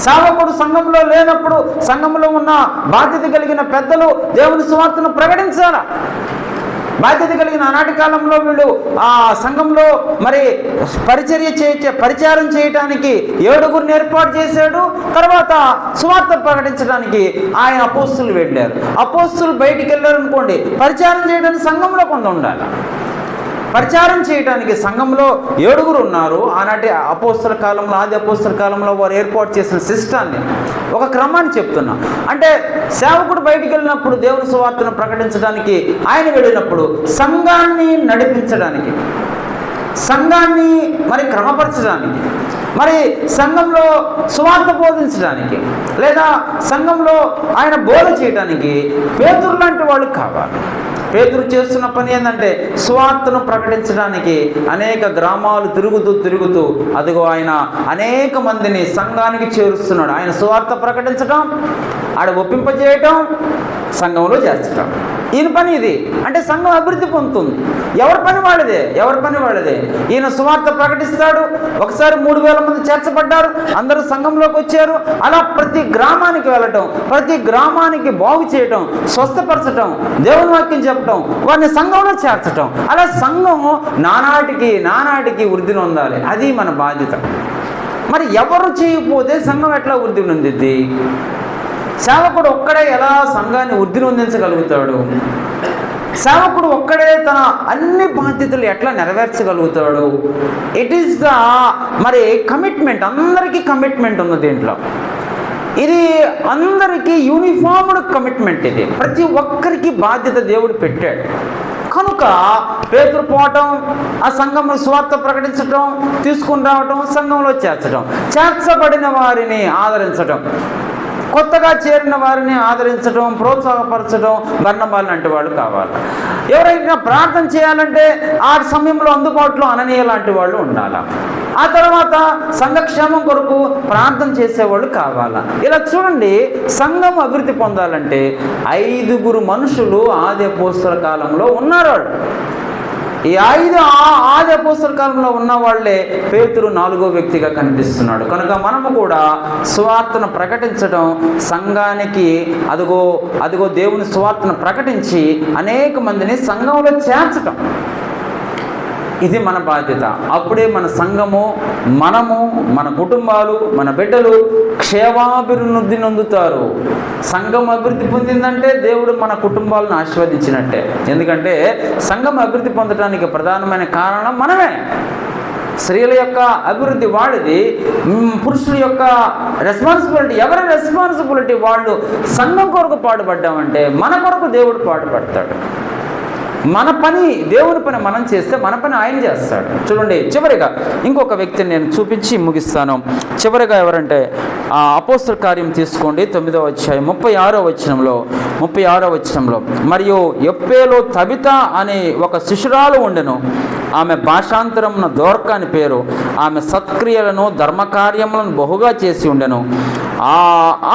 సేవకుడు సంఘంలో లేనప్పుడు సంఘంలో ఉన్న బాధ్యత కలిగిన పెద్దలు దేవుని సువార్తను ప్రకటించాలా. బాధ్యత కలిగిన ఆనాటి కాలంలో వీళ్ళు ఆ సంఘంలో మరి పరిచారం చేయటానికి 7 ఏర్పాటు చేశాడు. తర్వాత సువార్త ప్రకటించడానికి ఆయన అపోస్తులు వెళ్ళారు. అపోస్తులు బయటికి వెళ్ళారు అనుకోండి, పరిచారం చేయడానికి సంఘంలో కొంత ఉండాలి. పరిచారం చేయడానికి సంఘంలో 7 ఉన్నారు. ఆనాటి అపోస్తల కాలంలో, ఆది అపోస్తల కాలంలో వారు ఏర్పాటు చేసిన సిస్టాన్ని, ఒక క్రమాన్ని చెప్తున్నా. అంటే సేవకుడు బయటికి వెళ్ళినప్పుడు దేవుని సువార్తను ప్రకటించడానికి ఆయన వెళ్ళినప్పుడు సంఘాన్ని నడిపించడానికి, సంఘాన్ని మరి క్రమపరచడానికి, మరి సంఘంలో సువార్త బోధించడానికి, లేదా సంఘంలో ఆయన బోధ చేయడానికి పేతురు లాంటి వాళ్ళు కావాలి. పేతురు చేస్తున్న పని ఏంటంటే సువార్తను ప్రకటించడానికి అనేక గ్రామాలు తిరుగుతూ అదిగో ఆయన అనేక మందిని సంఘానికి చేరుస్తున్నాడు. ఆయన సువార్త ప్రకటించడం, ఆడ ఒప్పింపజేయటం, సంఘంలో చేర్చడం. ఈయన పని ఇది. అంటే సంఘం అభివృద్ధి పొందుతుంది. ఎవరి పని వాళ్ళదే. ఈయన సువార్త ప్రకటిస్తాడు. ఒకసారి 3000 మంది చేర్చబడ్డారు, అందరూ సంఘంలోకి వచ్చారు. అలా ప్రతి గ్రామానికి వెళ్ళటం, ప్రతి గ్రామానికి బాగు చేయటం, స్వస్థపరచటం, దేవుని వాక్యం చెప్పడం, వారిని సంఘంలో చేర్చటం. అలా సంఘం నానాటికి వృద్ధి నొందాలి. అది మన బాధ్యత. మరి ఎవరు చేయకపోతే సంఘం ఎట్లా వృద్ధి నొందిద్ది? సేవకుడు ఒక్కడే ఎలా సంఘాన్ని వృద్ధి నొందించగలుగుతాడు? సేవకుడు ఒక్కడే తన అన్ని బాధ్యతలు ఎట్లా నెరవేర్చగలుగుతాడు? ఇట్ ఈస్ ద మరి కమిట్మెంట్. అందరికీ కమిట్మెంట్ ఉంది దీంట్లో. ఇది అందరికీ యూనిఫామ్డ్ కమిట్మెంట్. ఇది ప్రతి ఒక్కరికి బాధ్యత దేవుడు పెట్టాడు. కనుక పేతురు పోవటం, ఆ సంఘంలో సువార్త ప్రకటించటం, తీసుకుని రావటం, సంఘంలో చేర్చబడిన వారిని ఆదరించటం, కొత్తగా చేరిన వారిని ఆదరించడం, ప్రోత్సాహపరచడం, బర్నబాలు లాంటి వాళ్ళు కావాలి. ఎవరైనా ప్రార్థన చేయాలంటే ఆ సమయంలో అందుబాటులో అననీయ లాంటి వాళ్ళు ఉండాలి. ఆ తర్వాత సంఘక్షేమం కొరకు ప్రార్థన చేసేవాళ్ళు కావాలా. ఇలా చూడండి, సంఘం అభివృద్ధి పొందాలంటే 5 మనుషులు ఆది అపోస్తల కాలంలో ఉన్నారు. వాళ్ళు ఈ 5 ఆది అపోస్తల కాలంలో ఉన్న వాళ్ళే పేతురు 4వ వ్యక్తిగా కనిపిస్తున్నాడు. కనుక మనము కూడా సువార్తను ప్రకటించడం, సంఘానికి అదిగో దేవుని సువార్తను ప్రకటించి అనేక మందిని సంఘంలో చేర్చటం, ఇది మన బాధ్యత. అప్పుడే మన సంఘము, మనము, మన కుటుంబాలు, మన బిడ్డలు క్షేమాభివృద్ధి నొందుతారు. సంఘం అభివృద్ధి పొందిందంటే దేవుడు మన కుటుంబాలను ఆశీర్వదించినట్టే. ఎందుకంటే సంఘం అభివృద్ధి పొందడానికి ప్రధానమైన కారణం మనమే. స్త్రీల యొక్క అభివృద్ధి వాడిది, పురుషుల యొక్క రెస్పాన్సిబిలిటీ. ఎవరి రెస్పాన్సిబిలిటీ వాళ్ళు. సంఘం కొరకు పాటుపడ్డామంటే మన కొరకు దేవుడు పాటుపడతాడు. మన పని, దేవుని పని మనం చేస్తే మన పని ఆయన చేస్తాడు. చూడండి, చివరిగా ఇంకొక వ్యక్తిని నేను చూపించి ముగిస్తాను. చివరిగా ఎవరంటే అపోస్తల కార్యం తీసుకోండి, 9వ అధ్యాయం 36వ వచనంలో మరియు యొప్పేలో తబిత అనే ఒక శిశురాలు ఉండెను. ఆమె భాషాంతరమున దోర్క అని పేరు. ఆమె సత్క్రియలను ధర్మకార్యములను బహుగా చేసి ఉండెను.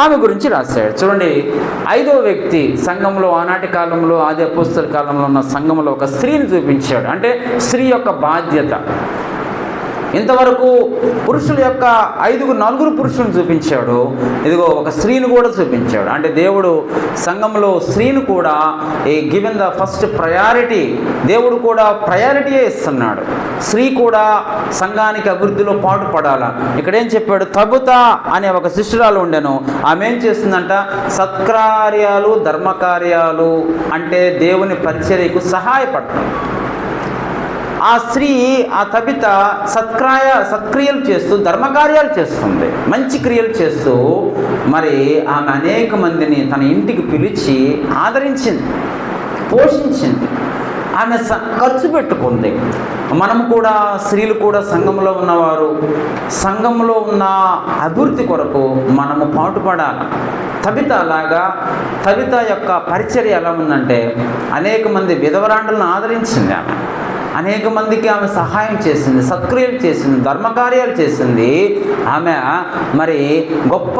ఆమె గురించి రాశాడు. చూడండి, 5వ వ్యక్తి సంఘంలో, ఆనాటి కాలంలో, ఆది అపోస్తల కాలంలో ఉన్న సంఘంలో ఒక స్త్రీని చూపించాడు. అంటే స్త్రీ యొక్క బాధ్యత. ఇంతవరకు పురుషుల యొక్క 4 పురుషులను చూపించాడు, ఇదిగో ఒక స్త్రీని కూడా చూపించాడు. అంటే దేవుడు సంఘంలో స్త్రీని కూడా గివెన్ ద ఫస్ట్ ప్రయారిటీ, దేవుడు కూడా ప్రయారిటీయే ఇస్తున్నాడు. స్త్రీ కూడా సంఘానికి అభివృద్ధిలో పాటుపడాల. ఇక్కడేం చెప్పాడు, తబుత అనే ఒక శిష్యురాలు ఉండెను, ఆమె ఏం చేస్తుందంట, సత్కార్యాలు ధర్మకార్యాలు అంటే దేవుని పరిచర్యకు సహాయపడతాం. ఆ స్త్రీ, ఆ తబిత సత్క్రియలు చేస్తూ ధర్మకార్యాలు చేస్తుంది, మంచి క్రియలు చేస్తూ మరి ఆమె అనేక మందిని తన ఇంటికి పిలిచి ఆదరించింది, పోషించింది, ఆమె ఖర్చు పెట్టుకుంది. మనము కూడా, స్త్రీలు కూడా సంఘంలో ఉన్నవారు, సంఘంలో ఉన్న అభివృద్ధి కొరకు మనము పాటుపడాలి. తబిత లాగా, తబిత యొక్క పరిచర్య ఎలా ఉందంటే అనేక మంది విధవరాండులను ఆదరించింది, ఆమె అనేక మందికి ఆమె సహాయం చేసింది, సత్క్రియలు చేసింది, ధర్మకార్యాలు చేసింది. ఆమె మరి గొప్ప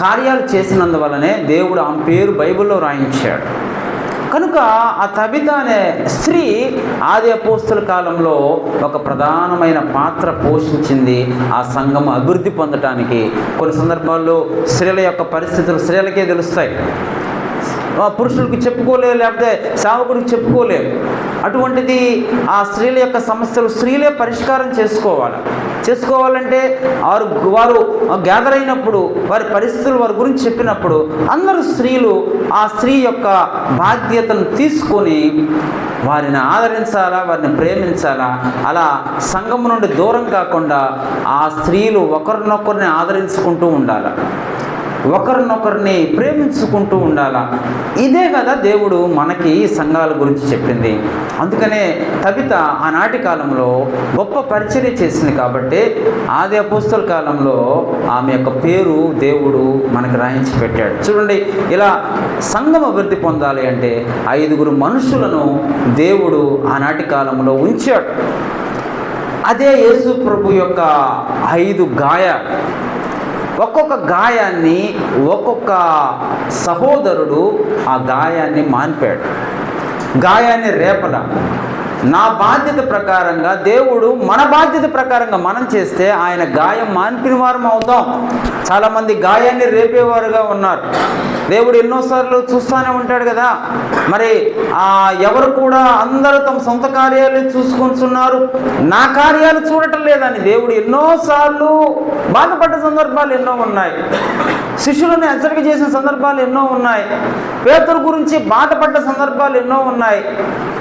కార్యాలు చేసినందువల్లనే దేవుడు ఆమె పేరు బైబిల్లో రాయించాడు. కనుక ఆ తబిత అనే స్త్రీ ఆది అపోస్తుల కాలంలో ఒక ప్రధానమైన పాత్ర పోషించింది ఆ సంఘం అభివృద్ధి పొందటానికి. కొన్ని సందర్భాల్లో స్త్రీల యొక్క పరిస్థితులు స్త్రీలకే తెలుస్తాయి, పురుషులకు చెప్పుకోలేరు, లేకపోతే సేవకుడికి చెప్పుకోలేరు. అటువంటిది ఆ స్త్రీల యొక్క సమస్యలు స్త్రీలే పరిష్కారం చేసుకోవాలంటే వారు గ్యాదర్ అయినప్పుడు వారి పరిస్థితులు వారి గురించి చెప్పినప్పుడు అందరూ స్త్రీలు ఆ స్త్రీ యొక్క బాధ్యతను తీసుకొని వారిని ఆదరించాలా, వారిని ప్రేమించాలా. అలా సంఘం నుండి దూరం కాకుండా ఆ స్త్రీలు ఒకరినొకరిని ఆదరించుకుంటూ ఉండాలి, ఒకరినొకరిని ప్రేమించుకుంటూ ఉండాలా. ఇదే కదా దేవుడు మనకి సంఘాల గురించి చెప్పింది. అందుకనే తబిత ఆనాటి కాలంలో గొప్ప పరిచర్య చేసింది కాబట్టి ఆది అపోస్తల కాలంలో ఆమె యొక్క పేరు దేవుడు మనకు రాయించి పెట్టాడు. చూడండి, ఇలా సంఘం అభివృద్ధి పొందాలి అంటే 5 మనుషులను దేవుడు ఆనాటి కాలంలో ఉంచాడు. అదే యేసు ప్రభు యొక్క 5 గాయాలు. ఒక్కొక్క గాయాన్ని ఒక్కొక్క సహోదరుడు ఆ గాయాన్ని మాన్పాడు, గాయాన్ని రేపల. నా బాధ్యత ప్రకారంగా దేవుడు మన బాధ్యత ప్రకారంగా మనం చేస్తే ఆయన గాయం మాన్పిన వారం అవుతాం. చాలామంది గాయాన్ని రేపేవారుగా ఉన్నారు. దేవుడు ఎన్నోసార్లు చూస్తూనే ఉంటాడు కదా. మరి ఎవరు కూడా అందరూ తమ సొంత కార్యాలు చూసుకుంటున్నారు, నా కార్యాలు చూడటం లేదని దేవుడు ఎన్నోసార్లు బాధపడ్డ సందర్భాలు ఎన్నో ఉన్నాయి. శిష్యులను హెచ్చరిక చేసిన సందర్భాలు ఎన్నో ఉన్నాయి. పేతురు గురించి బాధపడ్డ సందర్భాలు ఎన్నో ఉన్నాయి.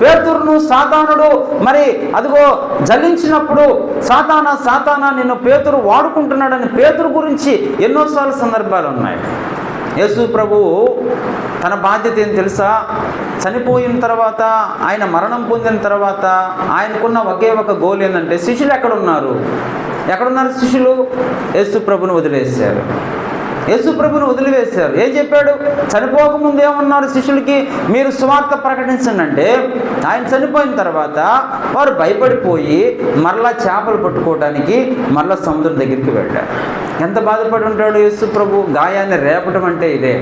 పేతురును సాతానుడు మరి అదిగో జలించినప్పుడు సాతానా నిన్ను పేతురు వాడుకుంటున్నాడని పేతురు గురించి ఎన్నోసార్లు సందర్భాలు ఉన్నాయి. యేసు ప్రభువు తన బాధ్యత ఏం తెలుసా? చనిపోయిన తర్వాత, ఆయన మరణం పొందిన తర్వాత ఆయనకున్న ఒకే ఒక గోల్ ఏంటంటే శిష్యులు ఎక్కడున్నారు శిష్యులు? యేసు ప్రభుని వదిలేశారు. ఏం చెప్పాడు? చనిపోకముందు ఏమన్నారు శిష్యులకి? మీరు సువార్త ప్రకటించండి అంటే ఆయన చనిపోయిన తర్వాత వారు భయపడిపోయి మరలా చేపలు పట్టుకోవడానికి మరలా సముద్రం దగ్గరికి వెళ్ళారు. ఎంత బాధపడి ఉంటాడు యేసు ప్రభు? గాయాన్ని రేపటం అంటే ఇదే.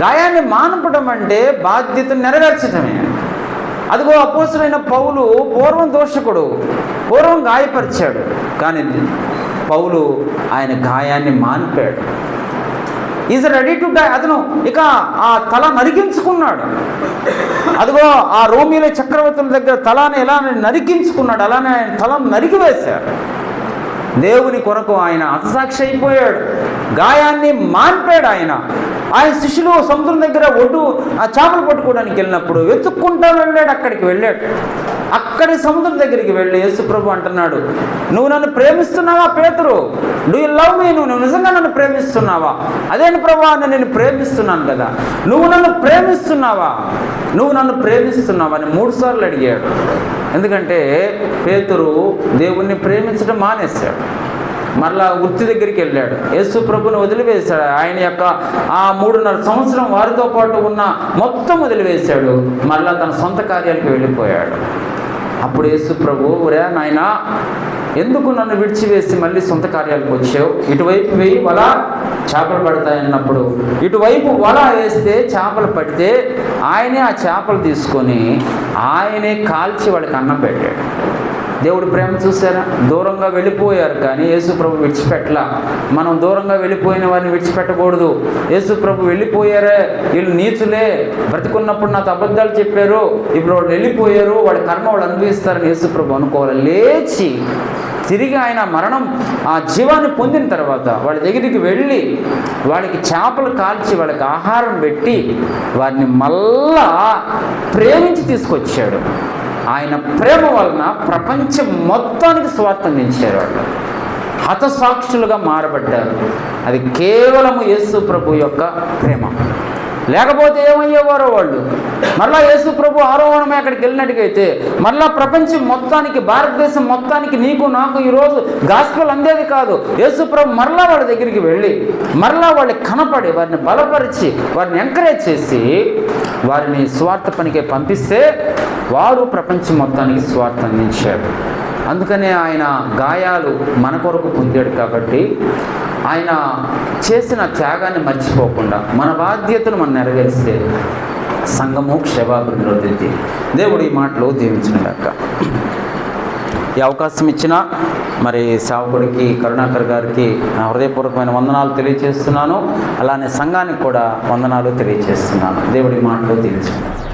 గాయాన్ని మానపడం అంటే బాధ్యతను నెరవేర్చడమే. అదిగో అపోస్తలుడైన పౌలు పూర్వం దోషకుడు, పూర్వం గాయపరిచాడు, కానీ పౌలు ఆయన గాయాన్ని మాన్పాడు. Is ready to die. అతను ఇక ఆ తల నరికించుకున్నాడు. అదిగో ఆ రోమిల చక్రవర్తుల దగ్గర తలాన్ని ఎలా నరికించుకున్నాడు, అలానే ఆయన తలను నరికివేశాడు. దేవుని కొరకు ఆయన హతసాక్షి అయిపోయాడు, గాయాన్ని మాన్పాడు. ఆయన శిష్యులు సముద్రం దగ్గర ఆ చేపలు పట్టుకోవడానికి వెళ్ళినప్పుడు వెతుక్కుంటా వెళ్ళాడు. అక్కడి సముద్రం దగ్గరికి వెళ్ళి యేసు ప్రభు అంటున్నాడు, నువ్వు నన్ను ప్రేమిస్తున్నావా పేతురు? డూ యు లవ్ మీ? నువ్వు నిజంగా నన్ను ప్రేమిస్తున్నావా? అదేంటి ప్రభు, నేను ప్రేమిస్తున్నాను కదా. నువ్వు నన్ను ప్రేమిస్తున్నావా అని 3 సార్లు అడిగాడు. ఎందుకంటే పేతురు దేవుణ్ణి ప్రేమించడం మానేశాడు. మరలా వృత్తి దగ్గరికి వెళ్ళాడు, యేసు ప్రభుని వదిలివేశాడు. ఆయన యొక్క ఆ 3.5 సంవత్సరం వారితో పాటు ఉన్న మొత్తం వదిలివేశాడు. మరలా తన సొంత కార్యాలకు వెళ్ళిపోయాడు. అప్పుడు యేసు ప్రభు, ఒరే నాయనా, ఎందుకు నన్ను విడిచివేసి మళ్ళీ సొంత కార్యాలకు వచ్చావు? ఇటువైపు వేయి, వల చేపలు పడతాయన్నప్పుడు ఇటువైపు వల వేస్తే చేపలు పడితే ఆయనే ఆ చేపలు తీసుకొని ఆయనే కాల్చి వాడికి అన్నం పెట్టాడు. దేవుడి ప్రేమ చూసారా? దూరంగా వెళ్ళిపోయారు కానీ యేసుప్రభు విడిచిపెట్టలా. మనం దూరంగా వెళ్ళిపోయిన వారిని విడిచిపెట్టకూడదు. యేసుప్రభు వెళ్ళిపోయారే, వీళ్ళు నీచులే, బ్రతికున్నప్పుడు నాతో అబద్ధాలు చెప్పారు, ఇప్పుడు వాళ్ళు వెళ్ళిపోయారు, వాళ్ళ కర్మ వాళ్ళు అనుభవిస్తారని యేసుప్రభు అనుకోవాలి. లేచి తిరిగి ఆయన మరణం ఆ జీవాన్ని పొందిన తర్వాత వాళ్ళ దగ్గరికి వెళ్ళి వాళ్ళకి చేపలు కాల్చి వాళ్ళకి ఆహారం పెట్టి వారిని మళ్ళా ప్రేమించి తీసుకొచ్చాడు. ఆయన ప్రేమ వలన ప్రపంచం మొత్తానికి స్వార్థం అందించారు. వాళ్ళు హతసాక్షులుగా మారబడ్డారు. అది కేవలము యేసు ప్రభు యొక్క ప్రేమ. లేకపోతే ఏమయ్యేవారో వాళ్ళు. మరలా యేసు ప్రభు ఆరోహణమే అక్కడికి వెళ్ళినట్టుగైతే మరలా ప్రపంచం మొత్తానికి, భారతదేశం మొత్తానికి, నీకు నాకు ఈరోజు గాస్పెల్ అందేది కాదు. యేసు ప్రభు మరలా వాళ్ళ దగ్గరికి వెళ్ళి మరలా వాళ్ళకి కనపడి వారిని బలపరిచి వారిని ఎంకరేజ్ చేసి వారిని స్వార్థ పనికే పంపిస్తే వారు ప్రపంచం మొత్తానికి స్వార్థం అందించారు. అందుకనే ఆయన గాయాలు మన కొరకు పొందాడు. కాబట్టి ఆయన చేసిన త్యాగాన్ని మర్చిపోకుండా మన బాధ్యతను మనం నెరవేరిస్తే సంఘము క్షేమాభివృద్ధి అవుతుంది. దేవుడు ఈ మాటలు దీవించుగాక. ఈ అవకాశం ఇచ్చిన మరి సేవకుడికి కరుణాకర్ గారికి నా హృదయపూర్వకమైన వందనాలు తెలియజేస్తున్నాను. అలానే సంఘానికి కూడా వందనాలు తెలియజేస్తున్నాను. దేవుడి మాటలు దీవించుగాక.